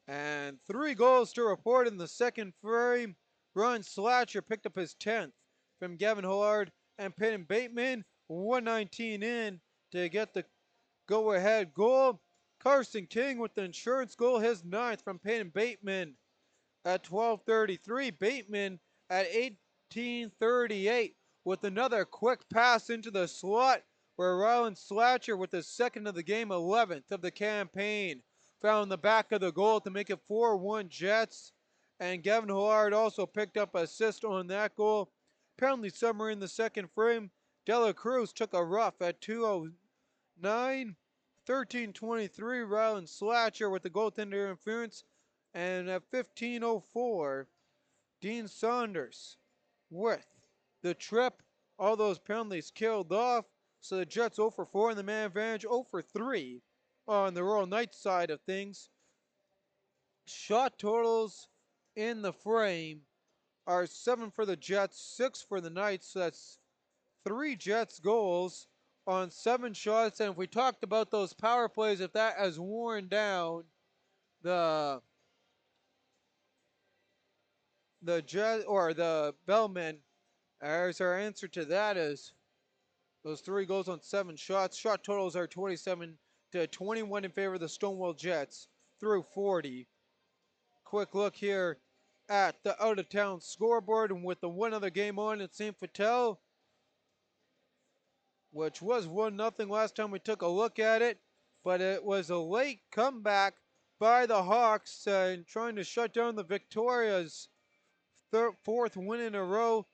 And 3 goals to report in the second frame. Ron Slatcher picked up his 10th from Gavin Hollard and Peyton Bateman. 119 in to get the go-ahead goal. Carson King with the insurance goal, his ninth from Peyton Bateman at 12:33. Bateman at 18:38 with another quick pass into the slot where Rylan Slatcher with the second of the game, 11th of the campaign, found the back of the goal to make it 4-1 Jets. And Gavin Hillard also picked up assist on that goal. Penalty summary in the second frame. Dela Cruz took a rough at 2:09. 13:23, Rylan Slatcher with the goaltender interference. And at 15:04, Dean Saunders with the trip. All those penalties killed off. So the Jets 0 for 4 in the man advantage, 0 for 3 on the Royal Knights side of things. Shot totals in the frame are 7 for the Jets, 6 for the Knights. So that's 3 Jets goals on 7 shots. And if we talked about those power plays, if that has worn down the Jet or the Bellmen, as our answer to that is those 3 goals on 7 shots. Shot totals are 27-21 in favor of the Stonewall Jets through 40. Quick look here at the out-of-town scoreboard, and with the one other game on at St. Vital, which was 1-0 last time we took a look at it, but it was a late comeback by the Hawks and trying to shut down the Victoria's fourth win in a row,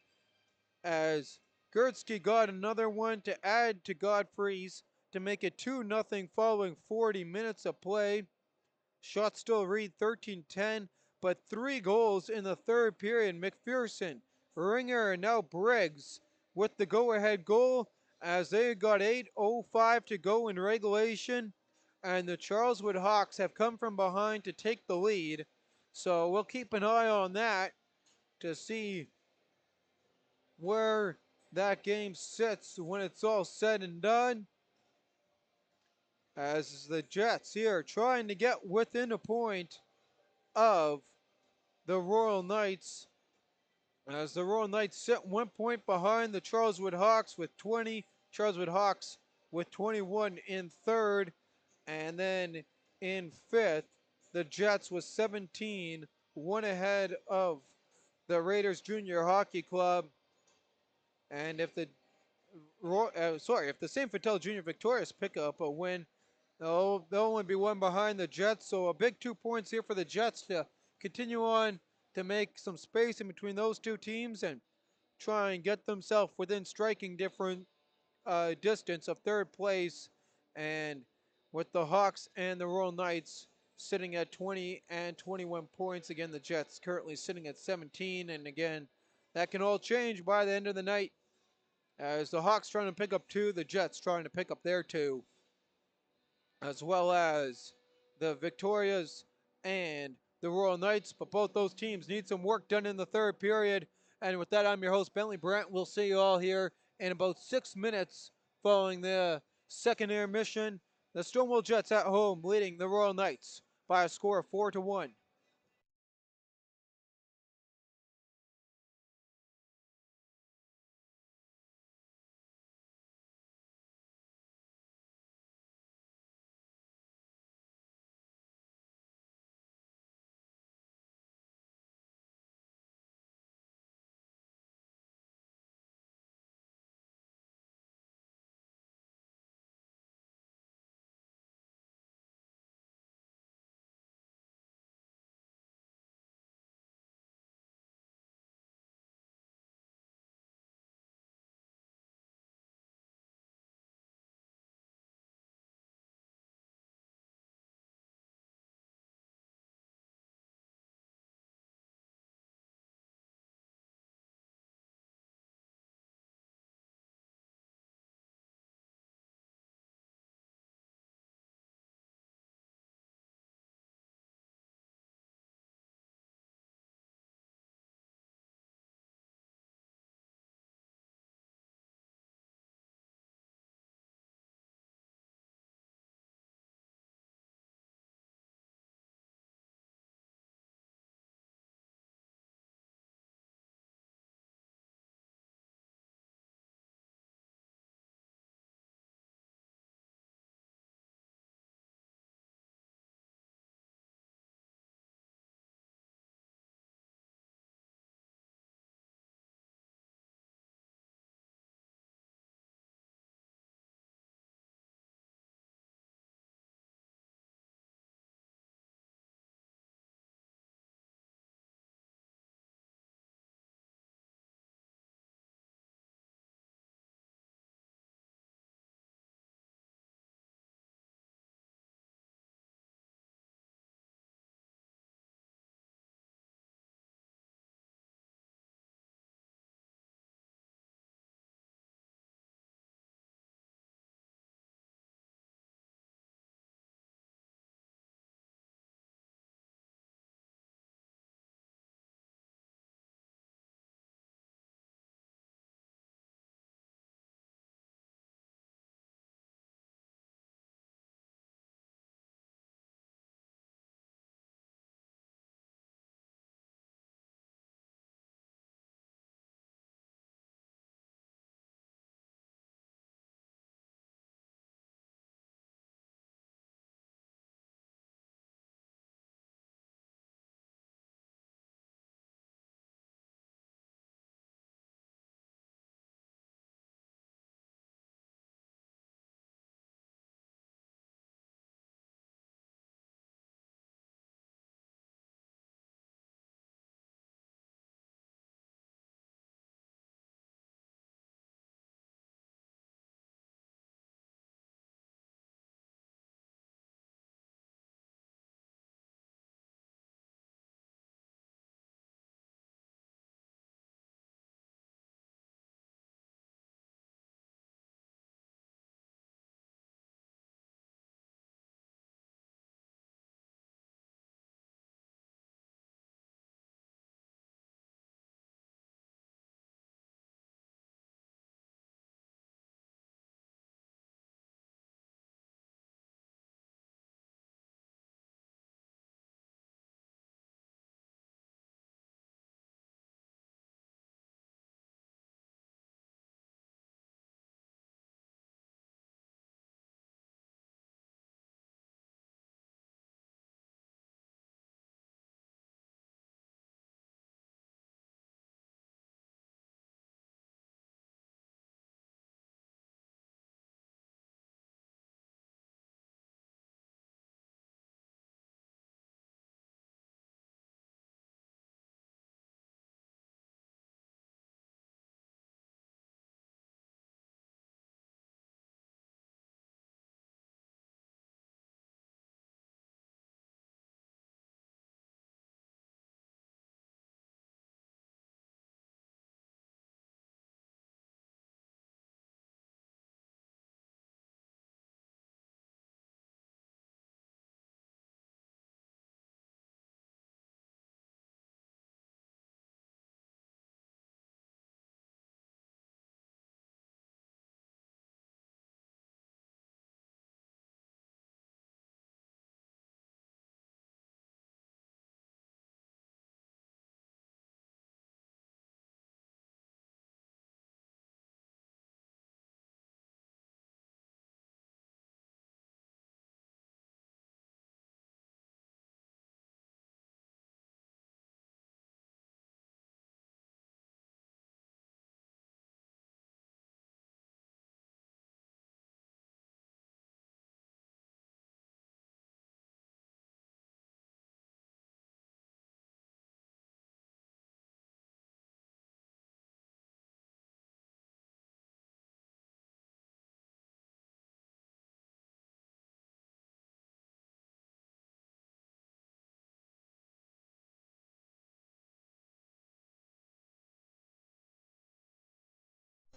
as Gertzky got another one to add to Godfrey's to make it 2-0 following 40 minutes of play. Shots still read 13-10, but 3 goals in the third period. McPherson, Ringer, and now Briggs with the go-ahead goal, as they got 8:05 to go in regulation, and the Charleswood Hawks have come from behind to take the lead. So we'll keep an eye on that to see where that game sits when it's all said and done, as the Jets here trying to get within a point of the Royal Knights, as the Royal Knights sit 1 point behind the Charleswood Hawks with 20. Charleswood Hawks with 21 in third, and then in fifth, the Jets with 17, one ahead of the Raiders Junior Hockey Club. And if the if the St. Vital Junior Victorious pick up a win, they'll only be one behind the Jets. So a big 2 points here for the Jets to continue on to make some space in between those two teams and try and get themselves within striking distance of third place. And with the Hawks and the Royal Knights sitting at 20 and 21 points. Again, the Jets currently sitting at 17. And again, that can all change by the end of the night, as the Hawks trying to pick up 2, the Jets trying to pick up their 2, as well as the Victorias and the Royal Knights. But both those teams need some work done in the third period. And with that, I'm your host, Bentley Brandt. We'll see you all here in about 6 minutes following the second intermission. The Stonewall Jets at home leading the Royal Knights by a score of 4-1.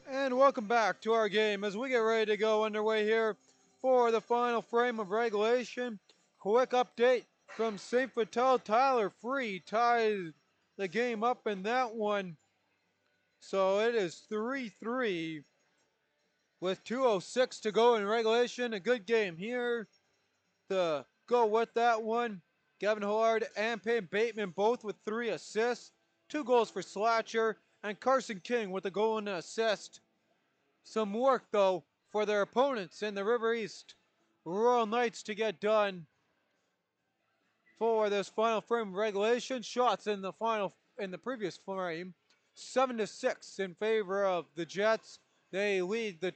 And welcome back to our game as we get ready to go underway here for the final frame of regulation. Quick update from St. Vital. Tyler Free tied the game up in that one. So it is 3-3 with 2:06 to go in regulation. A good game here to go with that one. Gavin Hillard and Peyton Bateman both with 3 assists. 2 goals for Slatcher and Carson King with a goal and an assist. Some work, though, for their opponents in the River East Royal Knights to get done for this final frame of regulation. Shots in the previous frame, 7-6 in favor of the Jets. They lead the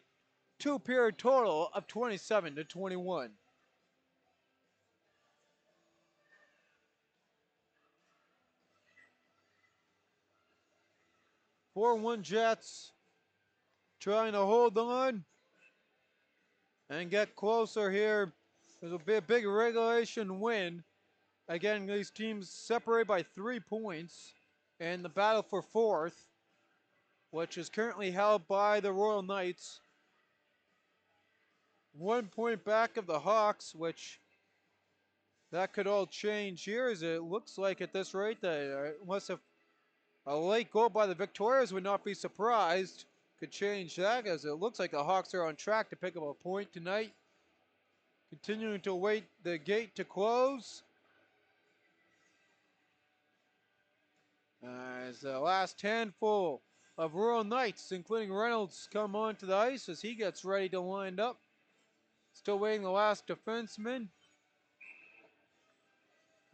two-period total of 27-21. 4-1 Jets trying to hold on and get closer here. This will be a big regulation win. Again, these teams separate by 3 points in the battle for fourth, which is currently held by the Royal Knights. 1 point back of the Hawks, which that could all change here, as it looks like at this rate that unless a late goal by the Victorias would not be surprised, could change that, as it looks like the Hawks are on track to pick up a point tonight. Continuing to wait the gate to close. As the last handful of Royal Knights, including Reynolds, come onto the ice as he gets ready to wind up. Still waiting the last defenseman.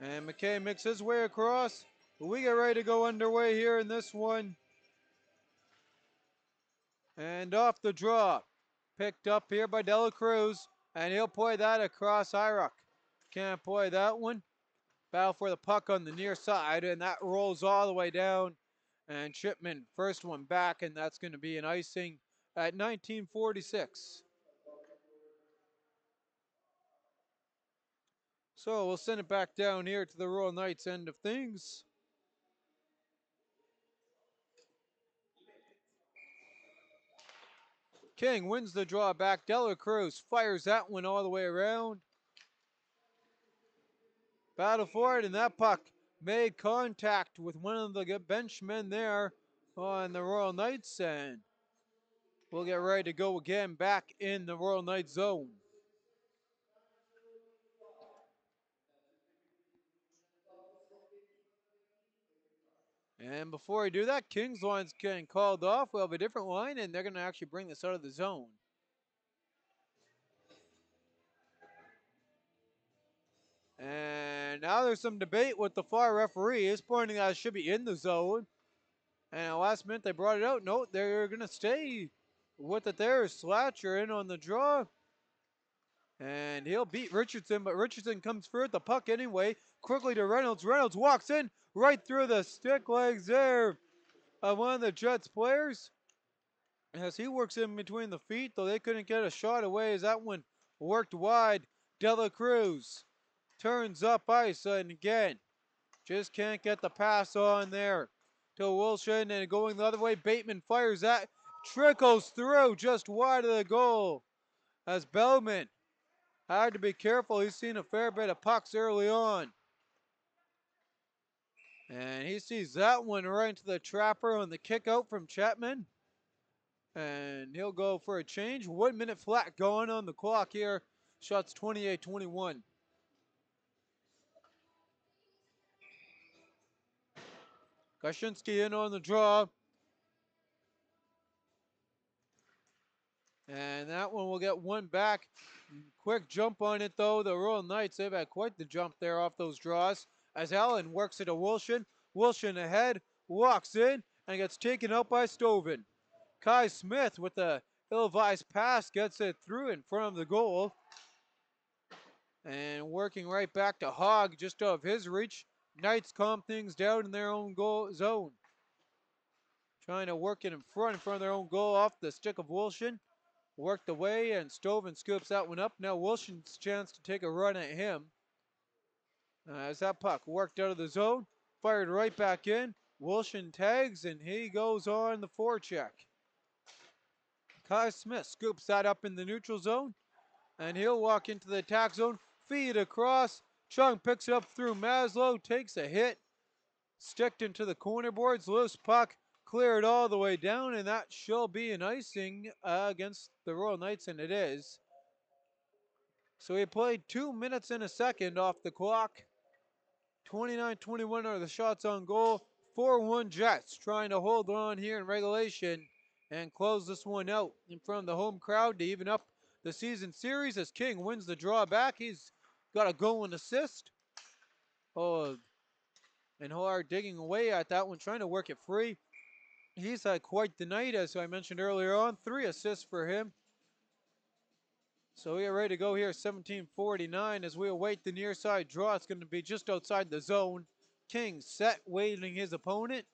And McKay makes his way across. But we get ready to go underway here in this one. And off the draw. Picked up here by Dela Cruz. And he'll play that across Irock. Can't play that one. Battle for the puck on the near side. And that rolls all the way down. And Chipman, first one back. And that's going to be an icing at 1946. So we'll send it back down here to the Royal Knights end of things. King wins the draw back. Dela Cruz fires that one all the way around. Battle for it, and that puck made contact with one of the benchmen there on the Royal Knights, and we'll get ready to go again back in the Royal Knights zone. And before we do that, King's line's getting called off. We'll have a different line, and they're going to actually bring this out of the zone. And now there's some debate with the far referee. He's pointing out it should be in the zone. And at the last minute they brought it out. No, they're going to stay with it there. Slatcher in on the draw. And he'll beat Richardson, but Richardson comes through with the puck anyway. Quickly to Reynolds. Reynolds walks in right through the stick legs there of one of the Jets players. As he works in between the feet, though they couldn't get a shot away as that one worked wide. Dela Cruz turns up ice, and again, just can't get the pass on there to Wilson, and going the other way, Bateman fires that, trickles through just wide of the goal as Bellman had to be careful. He's seen a fair bit of pucks early on. And he sees that one right into the trapper on the kick out from Chapman. And he'll go for a change. 1 minute flat going on the clock here. Shots 28-21. Kashinsky in on the draw. And that one will get one back. Quick jump on it, though. The Royal Knights, they've had quite the jump there off those draws. As Allen works it to Wilson. Wilson ahead, walks in, and gets taken out by Stoven. Kai Smith with the ill-advised pass gets it through in front of the goal. And working right back to Hogg, just off his reach. Knights calm things down in their own goal zone. Trying to work it in front of their own goal off the stick of Wilson. Worked away, and Stoven scoops that one up. Now Wilson's chance to take a run at him. As that puck worked out of the zone, fired right back in. Wilson tags, and he goes on the forecheck. Kai Smith scoops that up in the neutral zone, and he'll walk into the attack zone, feed across. Chung picks it up through Maslow, takes a hit, sticked into the corner boards, loose puck, cleared all the way down, and that shall be an icing against the Royal Knights, and it is. So he played 2 minutes and a second off the clock. 29-21 are the shots on goal. 4-1 Jets trying to hold on here in regulation and close this one out in front of the home crowd to even up the season series as King wins the draw back. He's got a goal and assist. Oh, and Hillard digging away at that one, trying to work it free. He's had quite the night, as I mentioned earlier on. 3 assists for him. So we are ready to go here, 17:49 as we await the near side draw. It's going to be just outside the zone. King set, waiting his opponent.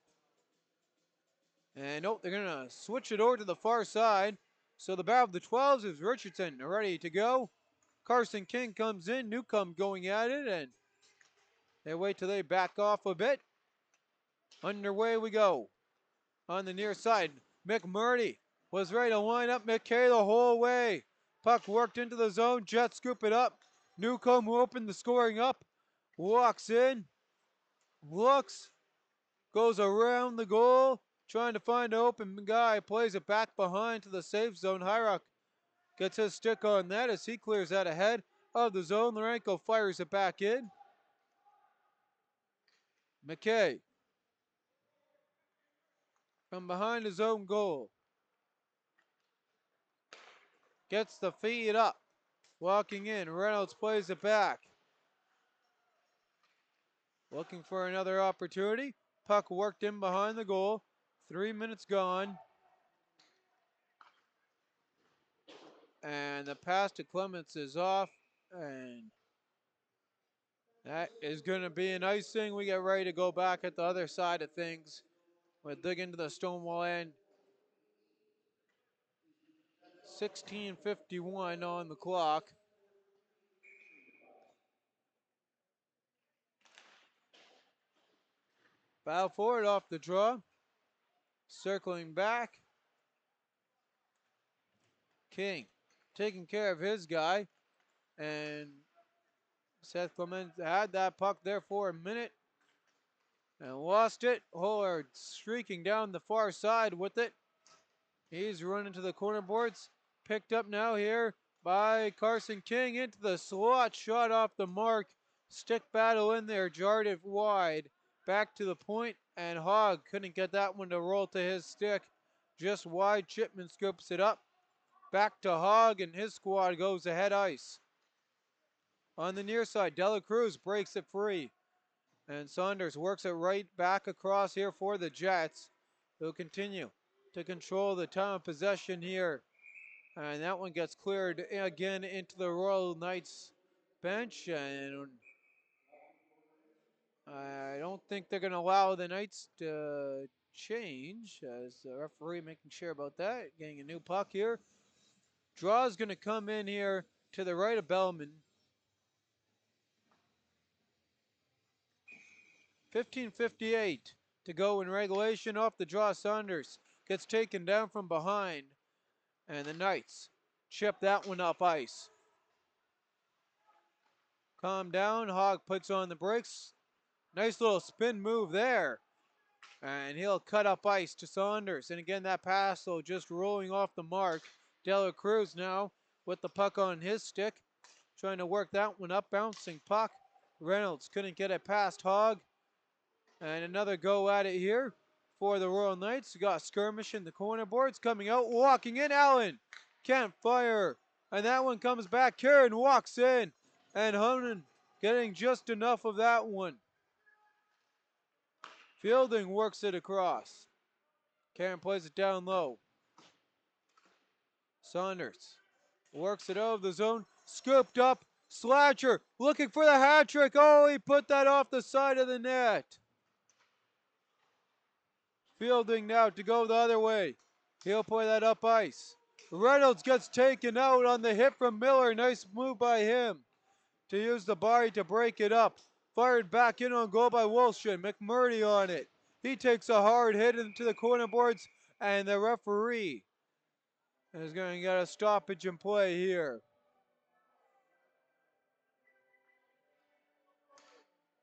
And nope, they're going to switch it over to the far side. So the battle of the 12s is Richardson ready to go. Carson King comes in, Newcomb going at it, and they wait till they back off a bit. Underway we go. On the near side, McMurdy was ready to line up McKay the whole way. Puck worked into the zone, Jets scoop it up. Newcomb who opened the scoring up, walks in, looks, goes around the goal, trying to find an open guy, plays it back behind to the safe zone. Hyrock gets his stick on that as he clears that ahead of the zone. Larenko fires it back in. McKay from behind his own goal gets the feed up. Walking in, Reynolds plays it back. Looking for another opportunity. Puck worked in behind the goal. 3 minutes gone. And the pass to Clements is off. And that is going to be an icing. We get ready to go back at the other side of things. We'll dig into the Stonewall end. 16:51 on the clock. Battle forward off the draw. Circling back. King taking care of his guy. And Seth Clemens had that puck there for a minute and lost it. Hollard streaking down the far side with it. He's running to the corner boards. Picked up now here by Carson King into the slot. Shot off the mark. Stick battle in there. Jarred it wide. Back to the point, and Hogg couldn't get that one to roll to his stick. Just wide. Chipman scoops it up. Back to Hogg, and his squad goes ahead ice. On the near side, Dela Cruz breaks it free. And Saunders works it right back across here for the Jets, who continue to control the time of possession here. And that one gets cleared again into the Royal Knights bench. And I don't think they're going to allow the Knights to change, as the referee making sure about that. Getting a new puck here. Draw is going to come in here to the right of Bellman. 15:58 to go in regulation. Off the draw, Saunders gets taken down from behind. And the Knights chip that one up ice. Calm down. Hogg puts on the brakes. Nice little spin move there. And he'll cut up ice to Saunders. And again, that pass, though, just rolling off the mark. Dela Cruz now with the puck on his stick. Trying to work that one up. Bouncing puck. Reynolds couldn't get it past Hogg. And another go at it here for the Royal Knights. We got skirmish in the corner boards. Coming out, walking in, Allen. Can't fire. And that one comes back. Kieran walks in. And Honan getting just enough of that one. Fielding works it across. Karen plays it down low. Saunders works it out of the zone. Scooped up. Slatcher looking for the hat trick. Oh, he put that off the side of the net. Fielding now to go the other way. He'll play that up ice. Reynolds gets taken out on the hit from Miller. Nice move by him to use the body to break it up. Fired back in on goal by Wolshin. McMurdy on it. He takes a hard hit into the corner boards, and the referee And is going to get a stoppage in play here.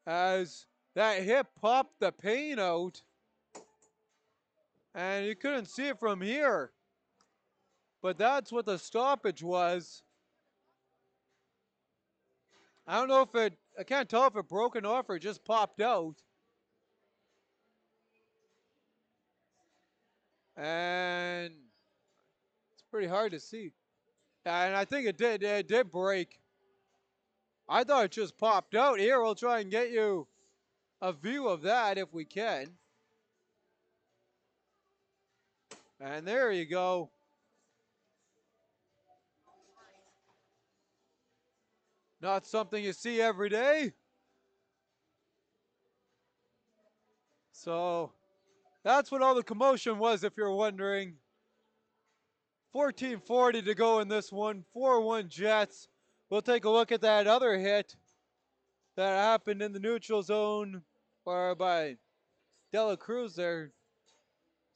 As that hit popped the paint out. And you couldn't see it from here. But that's what the stoppage was. I don't know if I can't tell if it broken off or just popped out. And it's pretty hard to see. And I think it did break. I thought it just popped out. Here, we'll try and get you a view of that if we can. And there you go. Not something you see every day. So that's what all the commotion was, if you're wondering. 14:40 to go in this one. 4-1 Jets. We'll take a look at that other hit that happened in the neutral zone or by Dela Cruz there.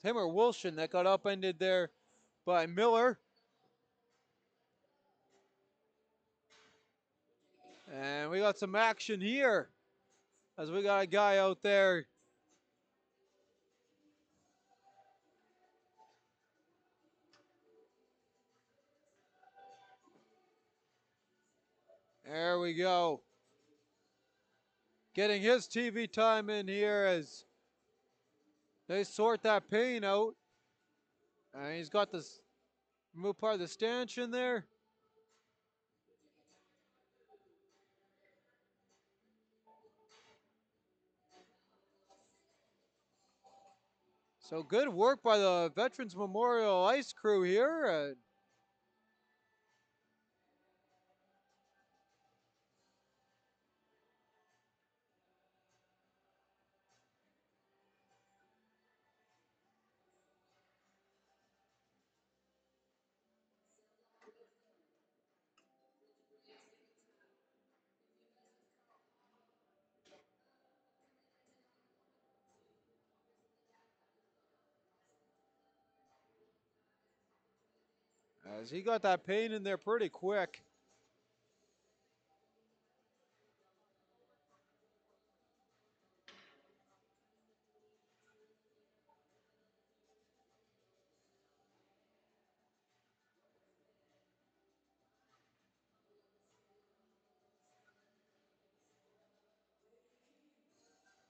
Him or Wilson that got upended there by Miller. And we got some action here as we got a guy out there. There we go. Getting his TV time in here as they sort that paint out. And he's got this remove part of the stanchion there. So good work by the Veterans Memorial Ice crew here. As he got that paint in there pretty quick.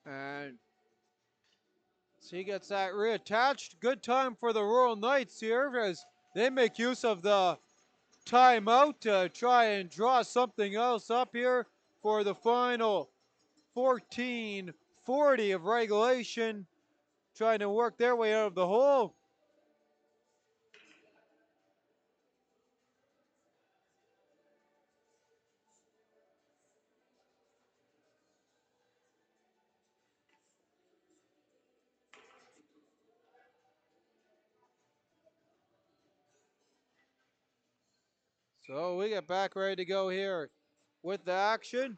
And so he gets that reattached. Good time for the Royal Knights here as they make use of the timeout to try and draw something else up here for the final 14:40 of regulation. Trying to work their way out of the hole. So we get back ready to go here with the action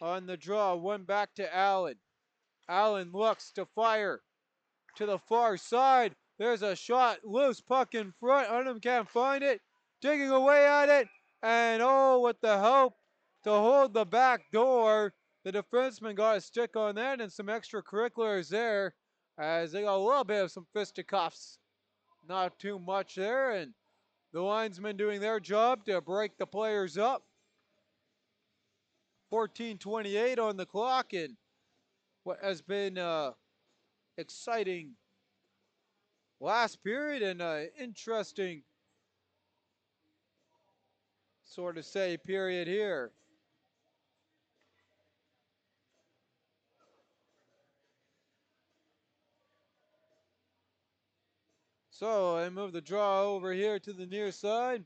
on the draw. One back to Allen. Allen looks to fire to the far side. There's a shot, loose puck in front. Unum can't find it. Digging away at it. And oh, with the help to hold the back door, the defenseman got a stick on that and some extracurriculars there as they got a little bit of some fisticuffs. Not too much there. And the linesmen doing their job to break the players up. 14:28 on the clock and what has been exciting last period and interesting sort of say period here. So I move the draw over here to the near side.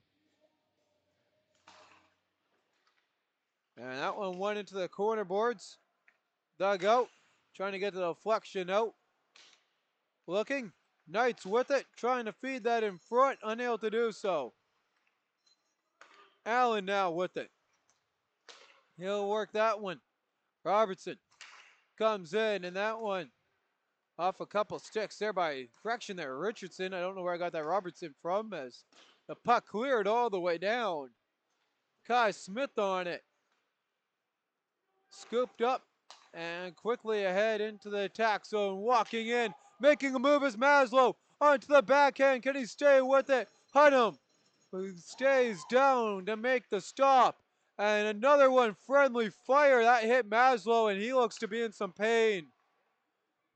And that one went into the corner boards. Dug out. Trying to get the deflection out. Looking. Knights with it. Trying to feed that in front. Unable to do so. Allen now with it. He'll work that one. Robertson comes in and that one off a couple sticks there by correction there. Richardson. I don't know where I got that Robertson from as The puck cleared all the way down. Kai Smith on it. Scooped up and quickly ahead into the attack zone. Walking in, making a move is Maslow. Onto the backhand. Can he stay with it? Hunnam stays down to make the stop. And another one, friendly fire. That hit Maslow, and he looks to be in some pain.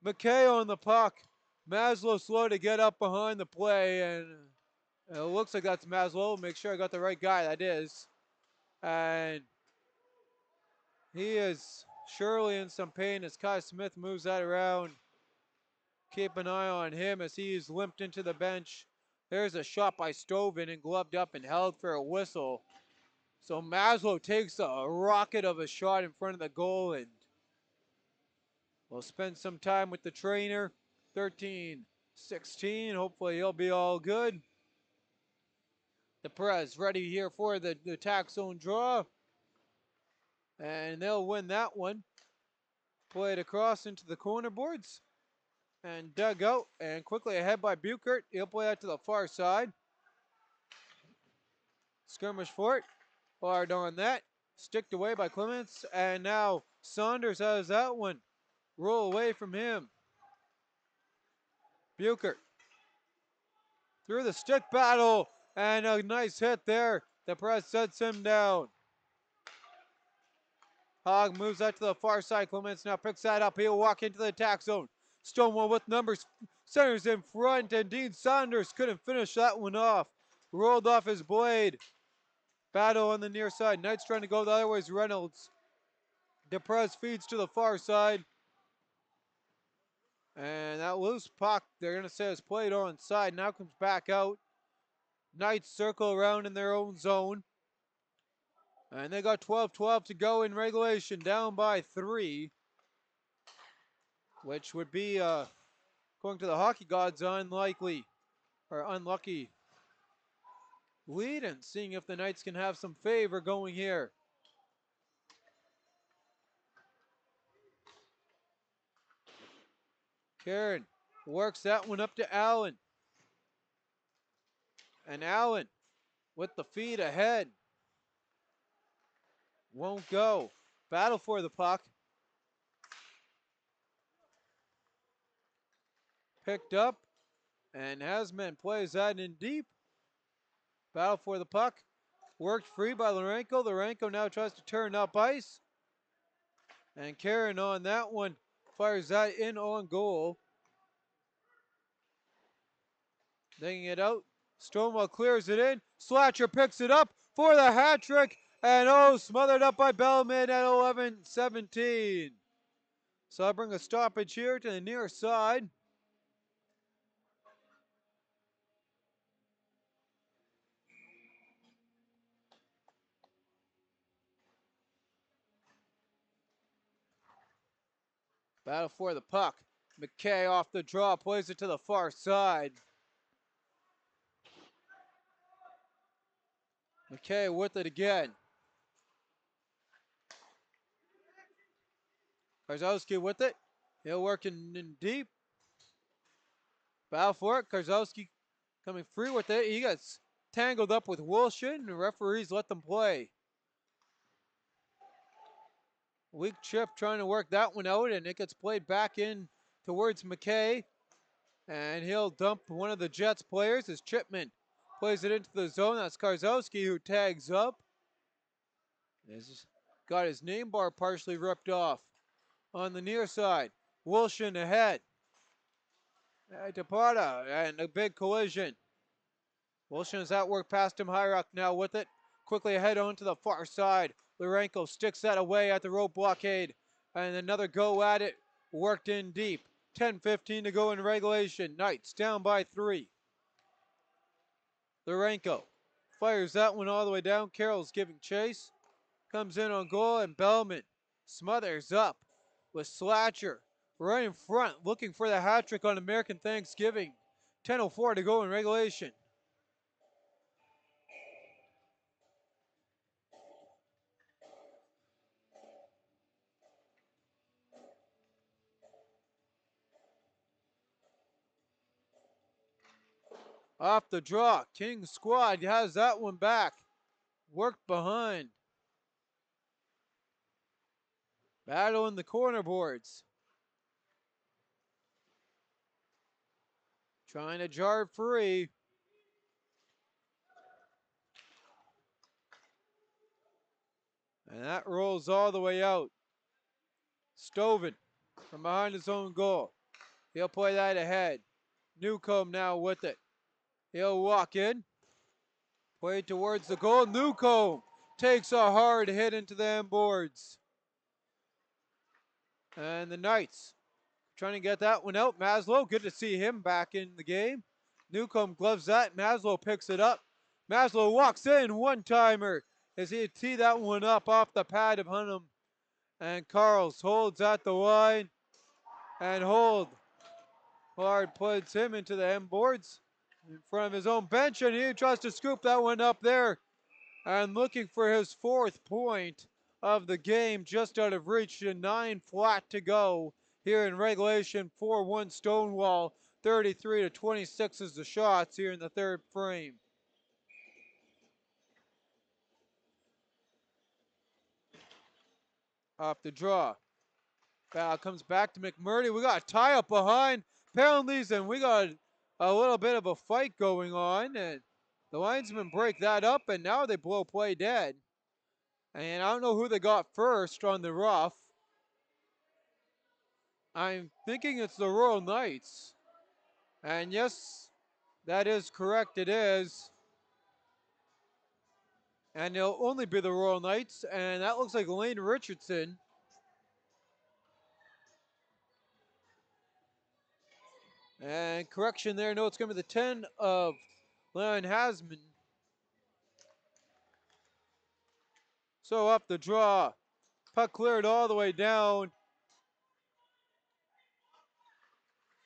McKay on the puck. Maslow slow to get up behind the play, and it looks like that's Maslow. Make sure I got the right guy. That is. And he is surely in some pain as Kai Smith moves that around. Keep an eye on him as he's limped into the bench. There's a shot by Stovin and gloved up and held for a whistle. So Maslow takes a rocket of a shot in front of the goal, and we'll spend some time with the trainer. 13-16. Hopefully he'll be all good. The Perez ready here for the attack zone draw. And they'll win that one. Play it across into the corner boards. And dug out and quickly ahead by Buchert. He'll play that to the far side. Skirmish for it. Hard on that. Sticked away by Clements. And now Saunders has that one. Roll away from him. Buchert. Through the stick battle. And a nice hit there. The press sets him down. Hogg moves that to the far side. Clements now picks that up. He'll walk into the attack zone. Stonewall with numbers. Centers in front. And Dean Saunders couldn't finish that one off. Rolled off his blade. Battle on the near side. Knight's trying to go the other way as Reynolds. DePrez feeds to the far side. And that loose puck, they're going to say, is played on side. Now comes back out. Knights circle around in their own zone. And they got 12-12 to go in regulation, down by 3. Which would be, according to the hockey gods, unlikely or unlucky lead. And seeing if the Knights can have some favor going here. Karen works that one up to Allen. And Allen with the feed ahead. Won't go. Battle for the puck. Picked up. And Hasman plays that in deep. Battle for the puck. Worked free by Lorenko. Lorenko now tries to turn up ice. And Karen on that one fires that in on goal. Digging it out. Stonewall clears it in. Slatcher picks it up for the hat trick. And smothered up by Bellman at 11-17. So I bring a stoppage here to the near side. Battle for the puck. McKay off the draw, plays it to the far side. McKay with it again. Karzowski with it. He'll work in deep. Battle for it. Karzowski coming free with it. He gets tangled up with Wilshin. The referees let them play. Weak chip trying to work that one out, and it gets played back in towards McKay. And he'll dump one of the Jets players as Chipman plays it into the zone. That's Karzowski who tags up. He's got his name bar partially ripped off. On the near side, Wilshin ahead. Departa and a big collision. Wilshin is at work past him. Hyrock now with it. Quickly ahead on to the far side. Lorenko sticks that away at the rope blockade. And another go at it. Worked in deep. 10-15 to go in regulation. Knights down by 3. Lorenko fires that one all the way down. Carroll's giving chase. Comes in on goal, and Bellman smothers up with Slatcher right in front, looking for the hat trick on American Thanksgiving. 10:04 to go in regulation. Off the draw. King squad has that one back. Worked behind. Battle in the corner boards. Trying to jar free. And that rolls all the way out. Stoven from behind his own goal. He'll play that ahead. Newcomb now with it. He'll walk in. Play towards the goal. Newcomb takes a hard hit into the end boards. And the Knights trying to get that one out. Maslow, good to see him back in the game. Newcomb gloves that. Maslow picks it up. Maslow walks in. One-timer as he tee that one up off the pad of Hunnam. And Carls holds at the line. And hold. Hard puts him into the end boards in front of his own bench. And he tries to scoop that one up there. And looking for his 4th point of the game, just out of reach, and 9 flat to go here in regulation. 4-1 Stonewall, 33-26 is the shots here in the 3rd frame. Off the draw. Foul comes back to McMurdy. We got a tie up behind. Penalties, and we got a little bit of a fight going on. And the linesmen break that up, and now they blow play dead. And I don't know who they got first on the rough. I'm thinking it's the Royal Knights. And yes, that is correct, it is. And it'll only be the Royal Knights, and that looks like Lane Richardson. And correction there, no, it's going to be the 10 of Leon Hasman. So up the draw. Puck cleared all the way down.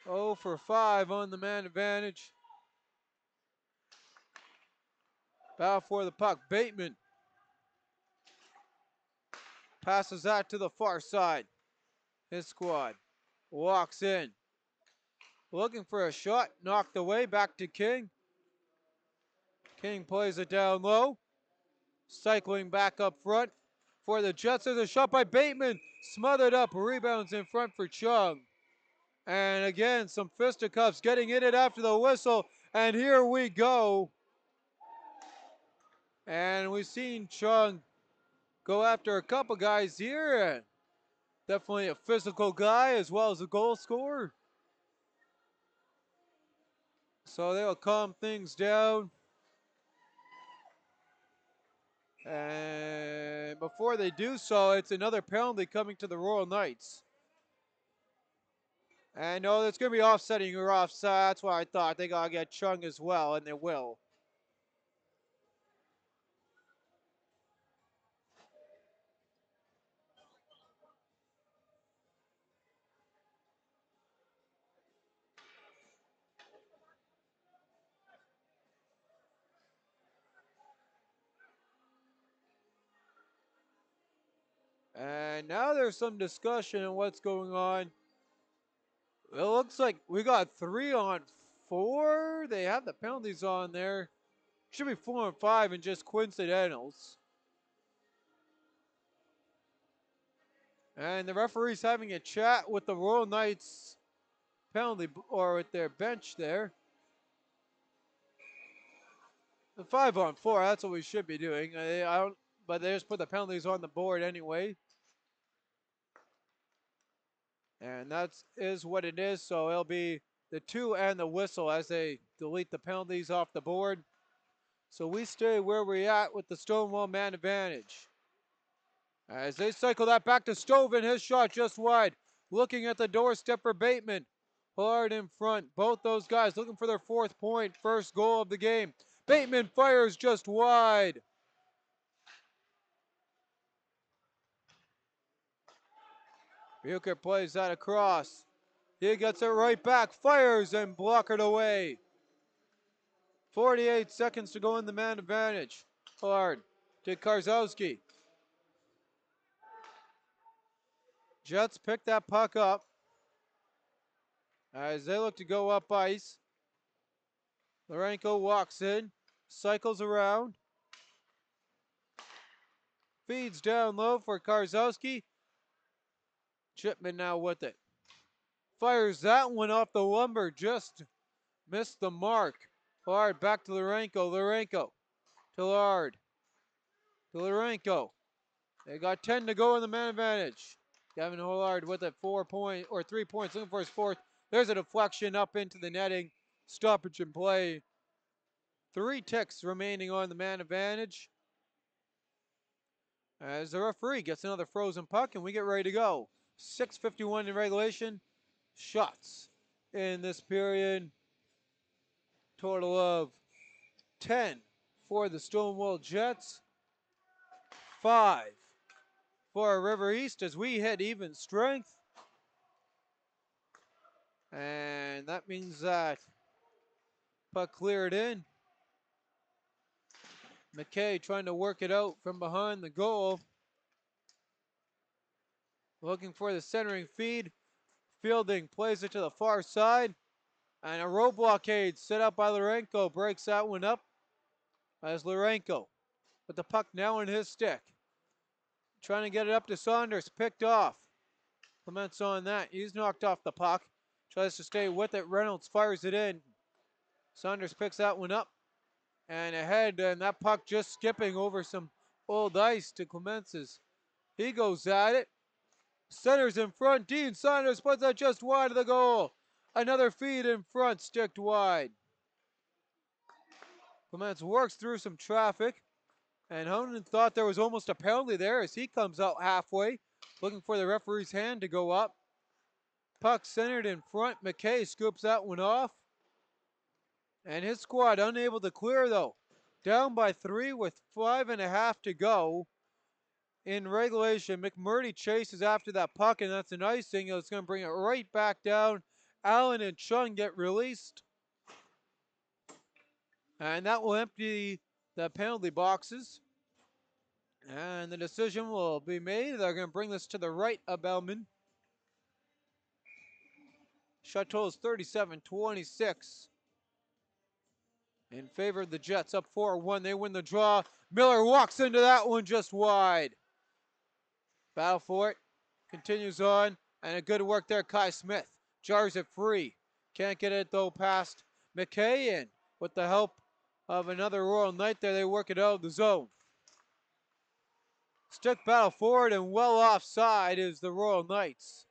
0 for 5 on the man advantage. Battle for the puck. Bateman passes that to the far side. His squad walks in. Looking for a shot. Knocked away. Back to King. King plays it down low. Cycling back up front for the Jets. There's a shot by Bateman. Smothered up. Rebounds in front for Chung. And again, some fisticuffs getting in it after the whistle. And here we go. And we've seen Chung go after a couple guys here. Definitely a physical guy as well as a goal scorer. So they'll calm things down. And before they do so, it's another penalty coming to the Royal Knights. And no, it's going to be offsetting or offside. That's why I thought they got to get Chung as well, and they will. And now there's some discussion on what's going on. It looks like we got 3 on 4. They have the penalties on there. Should be 4 and 5 and just coincidentals. And the referee's having a chat with the Royal Knights penalty, or with their bench there. The 5 on 4, that's what we should be doing. But they just put the penalties on the board anyway. And that is what it is. So it'll be the 2 and the whistle as they delete the penalties off the board. So we stay where we're at with the Stonewall man advantage. As they cycle that back to Stoven, his shot just wide. Looking at the doorstep for Bateman. Hard in front. Both those guys looking for their 4th point. First goal of the game. Bateman fires just wide. Bucher plays that across. He gets it right back. Fires and blockered away. 48 seconds to go in the man advantage. Hard to Karzowski. Jets pick that puck up as they look to go up ice. Larenko walks in, cycles around, feeds down low for Karzowski. Chipman now with it. Fires that one off the lumber, just missed the mark. Hard back to Larenko. Larenko to Lard. To Larenko. They got 10 to go in the man advantage. Gavin Hollard with it, 4 point or 3 points, looking for his fourth. There's a deflection up into the netting. Stoppage in play. 3 ticks remaining on the man advantage. As the referee gets another frozen puck, and we get ready to go. 6:51 in regulation. Shots in this period. Total of 10 for the Stonewall Jets. 5 for River East as we hit even strength. And that means that puck cleared in. McKay trying to work it out from behind the goal. Looking for the centering feed. Fielding plays it to the far side. And a row blockade set up by Larenko breaks that one up. As Larenko with the puck now in his stick. Trying to get it up to Saunders. Picked off. Clements on that. He's knocked off the puck. Tries to stay with it. Reynolds fires it in. Saunders picks that one up. And ahead, and that puck just skipping over some old ice to Clements. He goes at it. Centers in front. Dean Saunders puts that just wide of the goal. Another feed in front, sticked wide. Clements works through some traffic. And Honan thought there was almost a penalty there as he comes out halfway, looking for the referee's hand to go up. Puck centered in front. McKay scoops that one off. And his squad unable to clear though. Down by 3 with 5.5 to go. In regulation, McMurdy chases after that puck, and that's an icing. It's going to bring it right back down. Allen and Chung get released. And that will empty the penalty boxes. And the decision will be made. They're going to bring this to the right of Bellman. Shot total is 37-26. In favor of the Jets, up 4-1. They win the draw. Miller walks into that one just wide. Battle for it. Continues on. And a good work there, Kai Smith. Jars it free. Can't get it though past McKay, and with the help of another Royal Knight there, they work it out of the zone. Stick battle forward, and well offside is the Royal Knights.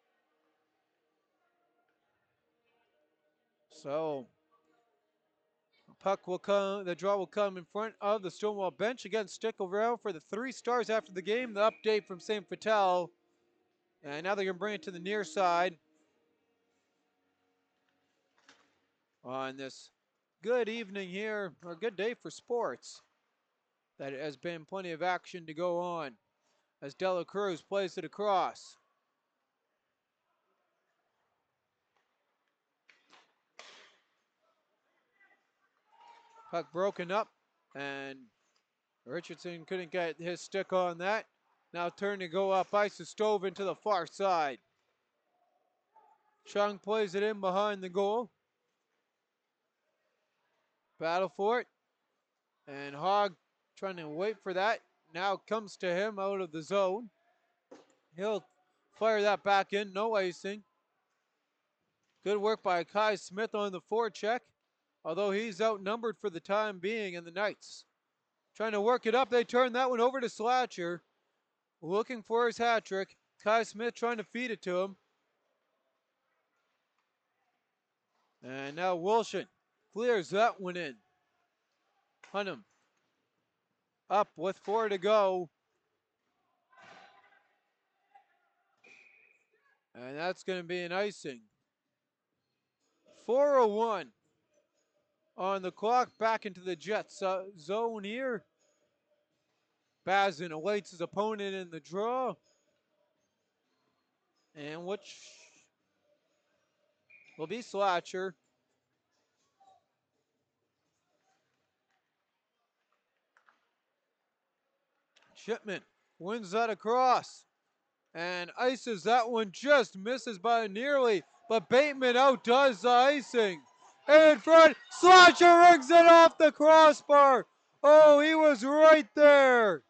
So puck will come, the draw will come in front of the Stonewall bench. Again, stick around for the 3 stars after the game. The update from St. Vital. And now they're going to bring it to the near side. On this good evening here, or good day for sports. That has been plenty of action to go on. As Dela Cruz plays it across. Puck broken up, and Richardson couldn't get his stick on that. Now turn to go up ice to Stove into the far side. Chung plays it in behind the goal. Battle for it. And Hogg trying to wait for that. Now comes to him out of the zone. He'll fire that back in, no icing. Good work by Kai Smith on the forecheck. Although he's outnumbered for the time being in the Knights. Trying to work it up. They turn that one over to Slatcher. Looking for his hat trick. Kai Smith trying to feed it to him. And now Wilson clears that one in. Hunnam up with 4 to go. And that's going to be an icing. 4:01 on the clock. Back into the Jets zone here. Bazin awaits his opponent in the draw. And which will be Slatcher. Shipman wins that across. And ices that one, just misses by nearly. But Bateman outdoes the icing. in front. Slasher rings it off the crossbar. Oh, he was right there.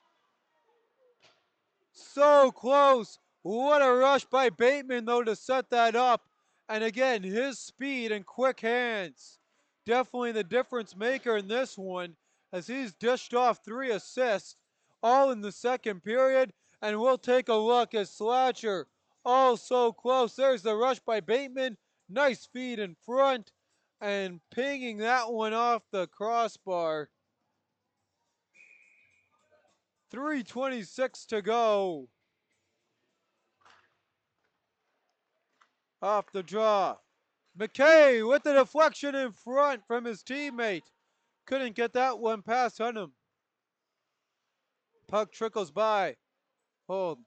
So close. What a rush by Bateman, though, to set that up. And again, his speed and quick hands. Definitely the difference maker in this one, as he's dished off 3 assists, all in the second period. And we'll take a look at Slasher. All so close. There's the rush by Bateman. Nice feed in front. And pinging that one off the crossbar. 3:26 to go. Off the draw. McKay with the deflection in front from his teammate. Couldn't get that one past Hunnam. Puck trickles by. Hold.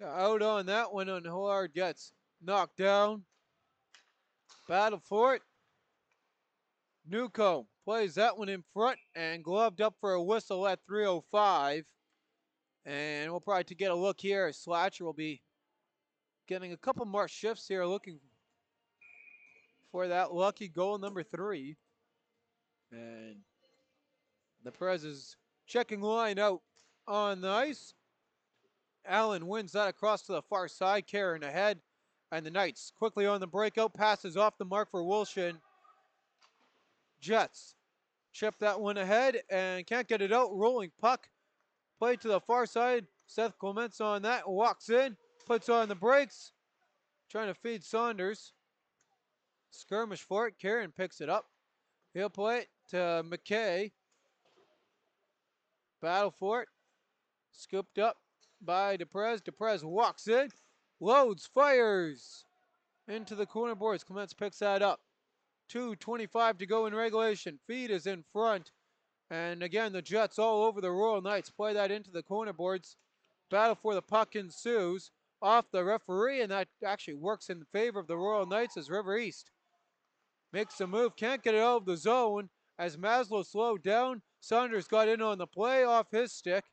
Out on that one, and Howard gets knocked down. Battle for it. Newcomb plays that one in front and gloved up for a whistle at 3:05. And we'll probably get a look here. Slatcher will be getting a couple more shifts here, looking for that lucky goal number 3. And the Perez is checking line out on the ice. Allen wins that across to the far side. Karen ahead. And the Knights quickly on the breakout. Passes off the mark for Wilson. Jets chip that one ahead and can't get it out. Rolling puck. Play to the far side. Seth Clements on that. Walks in. Puts on the brakes. Trying to feed Saunders. Skirmish for it. Karen picks it up. He'll play it to McKay. Battle for it. Scooped up by DePrez. DePrez walks in. Loads, fires into the corner boards. Clements picks that up. 2:25 to go in regulation. Feed is in front. And again, the Jets all over the Royal Knights. Play that into the corner boards. Battle for the puck ensues. Off the referee, and that actually works in favor of the Royal Knights as River East makes a move. Can't get it out of the zone as Maslow slowed down. Saunders got in on the play off his stick.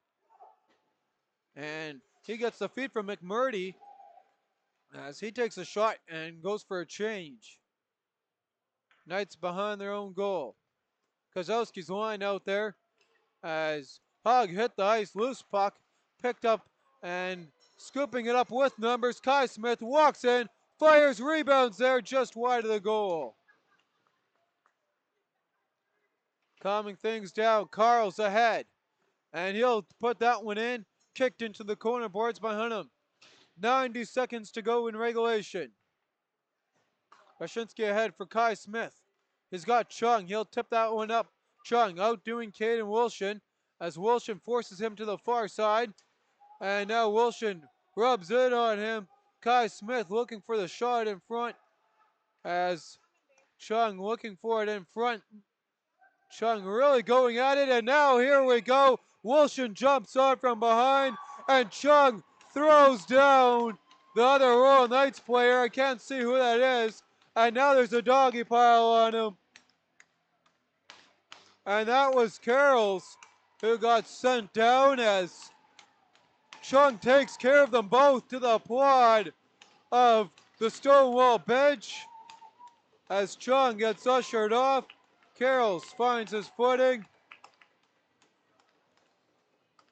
And he gets the feed from McMurdy as he takes a shot and goes for a change. Knights behind their own goal. Kozowski's line out there as Hug hit the ice, loose puck, picked up and scooping it up with numbers. Kai Smith walks in, fires, rebounds there just wide of the goal. Calming things down, Carl's ahead, and he'll put that one in, kicked into the corner boards by Hunnam. 90 seconds to go in regulation. Bashinsky ahead for Kai Smith. He's got Chung. He'll tip that one up. Chung outdoing Caden Wilson as Wilson forces him to the far side. And now Wilson rubs it on him. Kai Smith looking for the shot in front as Chung looking for it in front. Chung really going at it, and now here we go. Wilson jumps on from behind, and Chung throws down the other Royal Knights player. I can't see who that is. And now there's a doggy pile on him. And that was Carroll's who got sent down as Chung takes care of them both to the applaud of the Stonewall bench. As Chung gets ushered off, Carrolls finds his footing.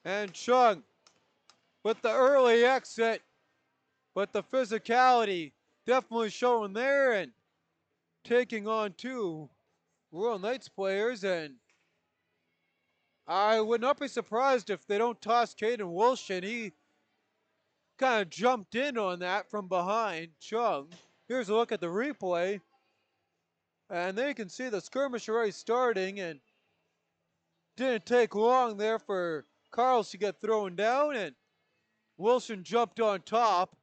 And Chung with the early exit, but the physicality definitely showing there and taking on 2 Royal Knights players. And I would not be surprised if they don't toss Caden Wilson. He kind of jumped in on that from behind Chung. Here's a look at the replay. And there you can see the skirmish already starting, and didn't take long there for Carls to get thrown down, and Wilson jumped on top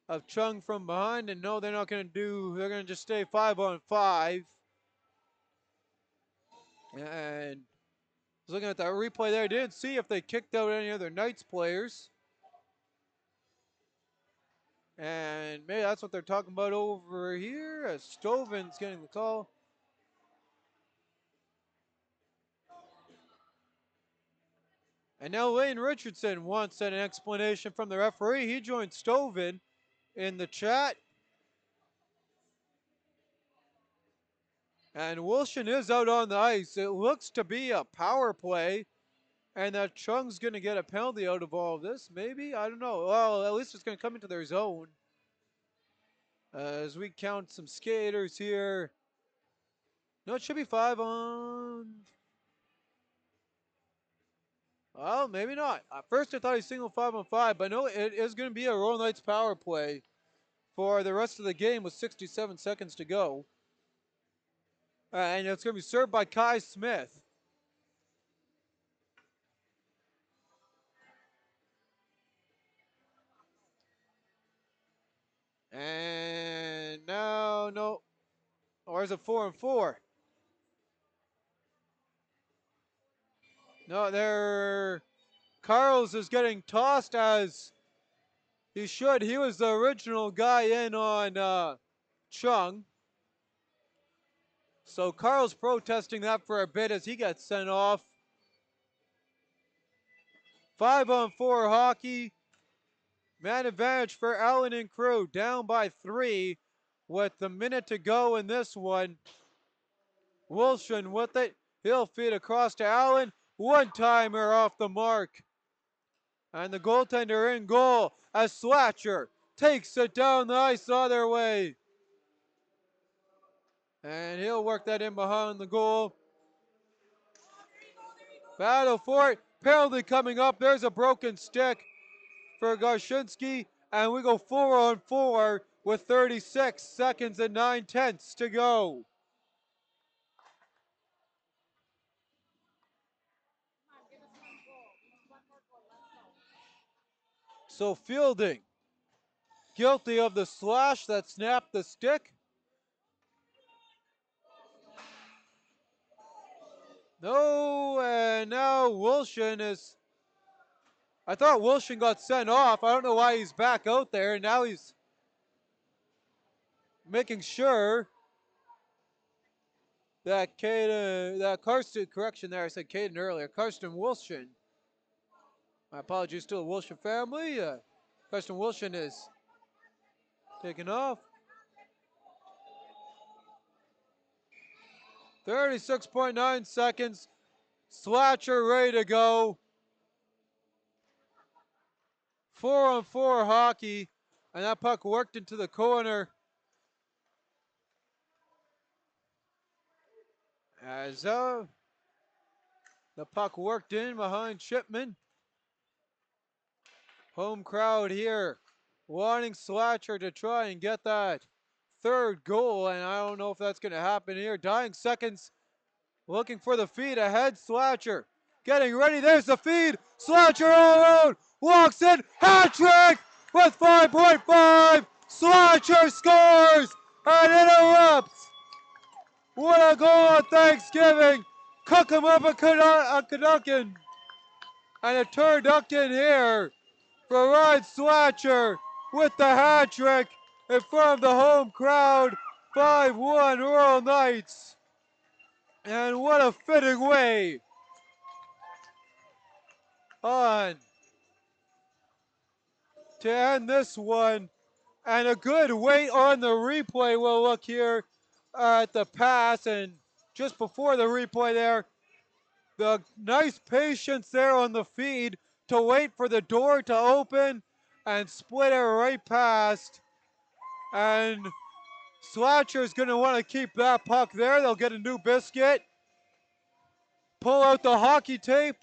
of Chung from behind. And no, they're not going to do, they're going to just stay 5-on-5. And looking at that replay there, didn't see if they kicked out any other Knights players. And maybe that's what they're talking about over here as Stoven's getting the call. And now Lane Richardson wants an explanation from the referee. He joined Stoven in the chat. And Wilson is out on the ice. It looks to be a power play. And that Chung's going to get a penalty out of all of this. Maybe? I don't know. Well, at least it's going to come into their zone. As we count some skaters here. No, it should be 5 on. Well, maybe not. At first I thought he singled 5 on 5, but no, it is going to be a Royal Knights power play for the rest of the game with 67 seconds to go. And it's going to be served by Kai Smith. And now, no. Or is it 4 and 4? No, there. Carls is getting tossed as he should. He was the original guy in on Chung. So Carl's protesting that for a bit as he gets sent off. 5 on 4 hockey. Man advantage for Allen and crew. Down by 3 with the minute to go in this one. Wilson with it. He'll feed across to Allen. One-timer off the mark. And the goaltender in goal as Slatcher takes it down the ice the other way. And he'll work that in behind the goal. Battle for it. Penalty coming up. There's a broken stick for Garshinsky. And we go 4 on 4 with 36 seconds and 9/10 to go. So Fielding, guilty of the slash that snapped the stick. No, and now Wilson is... I thought Wilson got sent off. I don't know why he's back out there. And now he's making sure that Karsten, correction there, I said Caden earlier, Karsten Wilson. My apologies to the Wilson family. Karsten Wilson is taking off. 36.9 seconds. Slatcher ready to go. 4 on 4 hockey. And that puck worked into the corner. As the puck worked in behind Shipman. Home crowd here wanting Slatcher to try and get that third goal, and I don't know if that's going to happen here. Dying seconds, looking for the feed ahead. Slatcher getting ready. There's the feed. Slatcher all around. Walks in. Hat trick with 5.5. Slatcher scores and interrupts. What a goal on Thanksgiving. Cook him up a Canuckin. And a turducken here for Ryan Slatcher with the hat trick in front of the home crowd. 5-1 Royal Knights. And what a fitting way on to end this one. And a good wait on the replay. We'll look here at the pass, and just before the replay there, the nice patience there on the feed to wait for the door to open and split it right past. And Slatcher's going to want to keep that puck there. They'll get a new biscuit. Pull out the hockey tape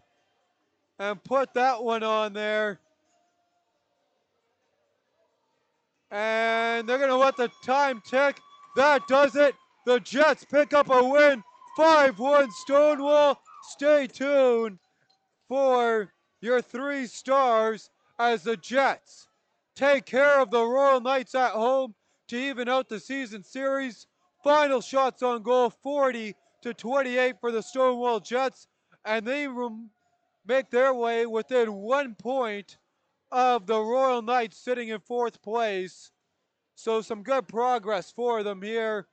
and put that one on there. And they're going to let the time tick. That does it. The Jets pick up a win. 5-1 Stonewall. Stay tuned for your 3 stars as the Jets take care of the Royal Knights at home to even out the season series. Final shots on goal, 40-28 for the Stonewall Jets, and they make their way within 1 point of the Royal Knights sitting in 4th place. So some good progress for them here.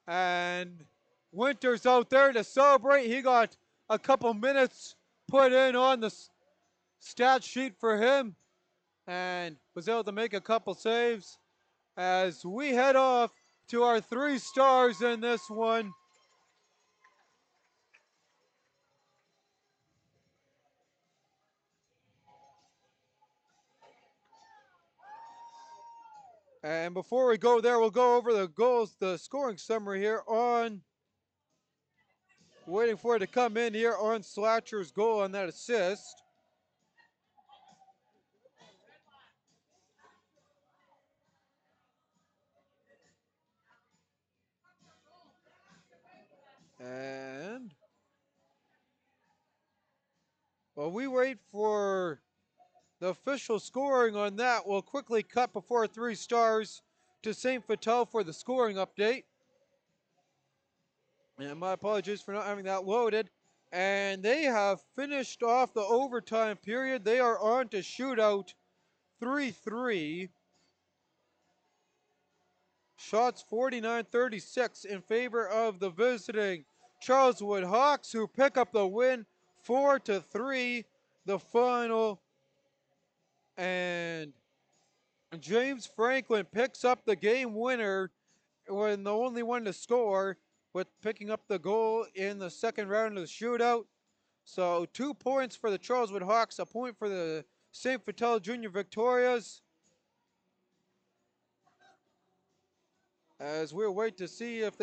And Winters out there to celebrate. He got a couple minutes put in on the stat sheet for him. and was able to make a couple saves as we head off to our 3 stars in this one. And before we go there, we'll go over the goals, the scoring summary here on, waiting for it to come in here on Slatcher's goal on that assist. And while we wait for the official scoring on that, we'll quickly cut before 3 stars to St. Vital for the scoring update. And my apologies for not having that loaded. And they have finished off the overtime period. They are on to shootout 3-3. Shots 49-36 in favor of the visiting Charleswood Hawks, who pick up the win 4-3, the final. And James Franklin picks up the game winner when the only one to score, with picking up the goal in the second round of the shootout. So 2 points for the Charleswood Hawks, a point for the St. Vital Junior Victorias. As we'll wait to see if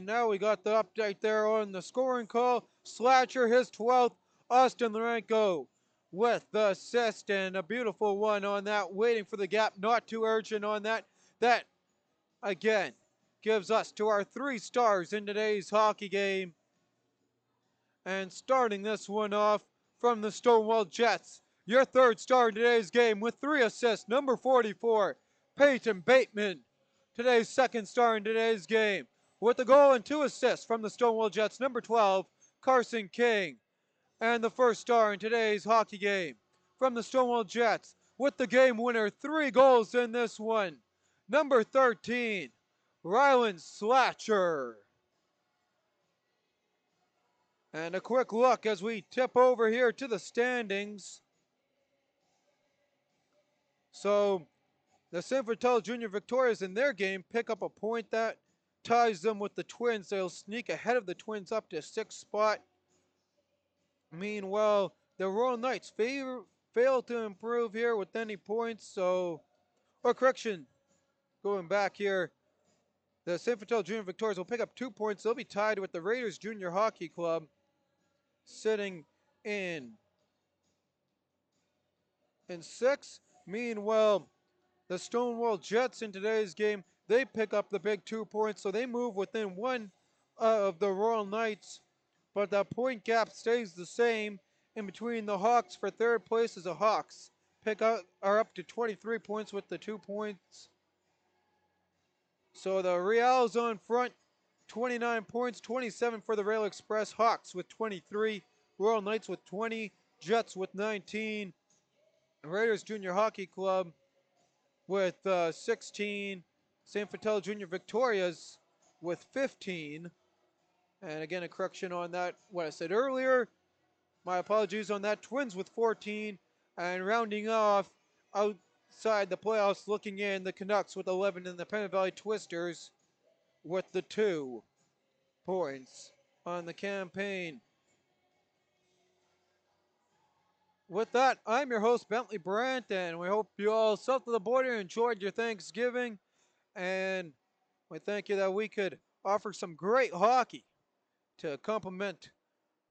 now we got the update there on the scoring call. Slatcher, his 12th. Austin Lorenko with the assist, and a beautiful one on that, waiting for the gap, not too urgent on that. That, again, gives us to our 3 stars in today's hockey game. And starting this one off from the Stonewall Jets, your 3rd star in today's game with 3 assists, number 44, Peyton Bateman. Today's 2nd star in today's game with a goal and 2 assists from the Stonewall Jets, number 12, Carson King. And the 1st star in today's hockey game from the Stonewall Jets with the game winner, 3 goals in this one, number 13, Rylan Slatcher. And a quick look as we tip over here to the standings. So the St. Vital Junior Victorias in their game pick up a point that ties them with the Twins. They'll sneak ahead of the Twins up to 6th spot. Meanwhile, the Royal Knights fail to improve here with any points. So, or correction, going back here, the St. Vital Junior Victorias will pick up 2 points. They'll be tied with the Raiders Junior Hockey Club, sitting in 6th. Meanwhile, the Stonewall Jets in today's game, they pick up the big 2 points, so they move within 1 of the Royal Knights, but the point gap stays the same in between the Hawks for 3rd place, as the Hawks are up to 23 points with the 2 points. So the Reals on front, 29 points, 27 for the Rail Express, Hawks with 23, Royal Knights with 20, Jets with 19, Raiders Junior Hockey Club with 16, St. Vital Junior Victorias with 15. And again, a correction on that, what I said earlier. My apologies on that. Twins with 14. And rounding off outside the playoffs, looking in, the Canucks with 11, and the Pennant Valley Twisters with the 2 points on the campaign. With that, I'm your host, Bentley Brandt, and we hope you all south of the border enjoyed your Thanksgiving. And we thank you that we could offer some great hockey to complement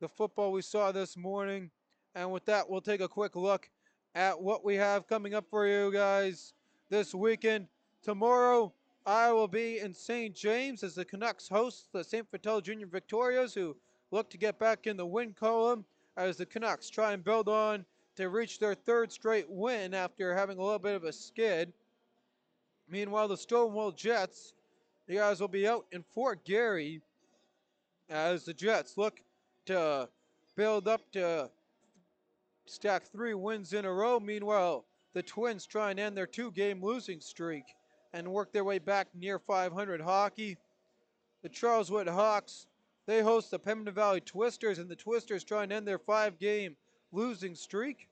the football we saw this morning. And with that, we'll take a quick look at what we have coming up for you guys this weekend. Tomorrow, I will be in St. James as the Canucks host the St. Vital Junior Victorias, who look to get back in the win column as the Canucks try and build on to reach their 3rd straight win after having a little bit of a skid. Meanwhile, the Stonewall Jets, the guys will be out in Fort Garry as the Jets look to build up to stack 3 wins in a row. Meanwhile, the Twins try and end their 2-game losing streak and work their way back near 500 hockey. The Charleswood Hawks, they host the Pembina Valley Twisters, and the Twisters try and end their 5-game losing streak.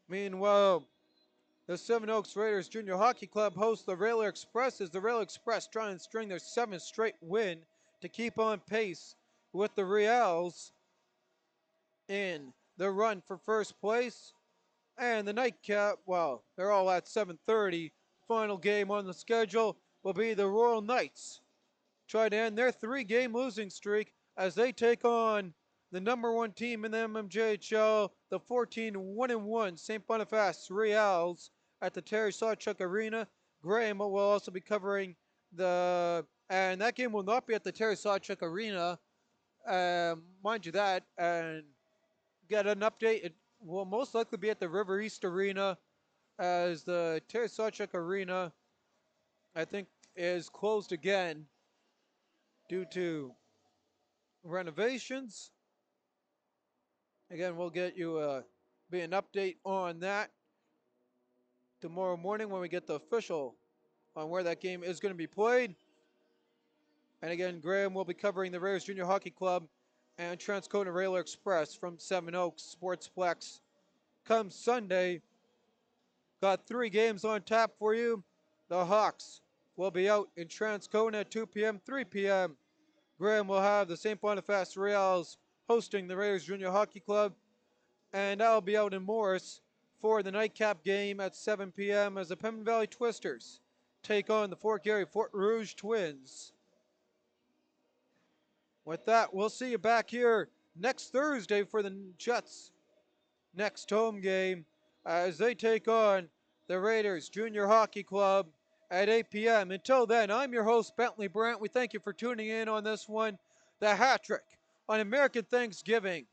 Meanwhile, the Seven Oaks Raiders Junior Hockey Club hosts the Railway Express as the Railway Express try and string their 7th straight win to keep on pace with the Reals in the run for first place. And the nightcap, well, they're all at 7:30. Final game on the schedule will be the Royal Knights. Try to end their 3-game losing streak as they take on the #1 team in the MMJHL, the 14-1-1 St. Boniface Reals at the Terry Sawchuk Arena. Graham will also be covering and that game will not be at the Terry Sawchuk Arena, mind you that, and get an update. It will most likely be at the River East Arena as the Terry Sawchuk Arena, I think, is closed again due to renovations. Again, we'll get you be an update on that tomorrow morning when we get the official on where that game is going to be played. And again, Graham will be covering the Raiders Junior Hockey Club and Transcona Railway Express from Seven Oaks Sportsplex come Sunday. Got 3 games on tap for you. The Hawks will be out in Transcona at 2 p.m., 3 p.m. Graham will have the St. Boniface Reals hosting the Raiders Junior Hockey Club. And I'll be out in Morris for the nightcap game at 7 p.m. as the Pembine Valley Twisters take on the Fort Garry Fort Rouge Twins. With that, we'll see you back here next Thursday for the Jets' next home game as they take on the Raiders Junior Hockey Club at 8 p.m. Until then, I'm your host, Bentley Brandt. We thank you for tuning in on this one. The hat trick on American Thanksgiving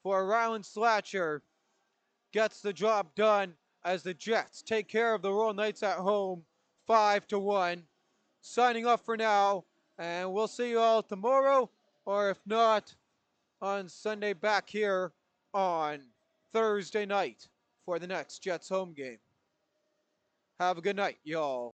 for Ryland Slatcher gets the job done as the Jets take care of the Royal Knights at home 5-1. Signing off for now, and we'll see you all tomorrow, or if not, on Sunday back here on Thursday night for the next Jets home game. Have a good night, y'all.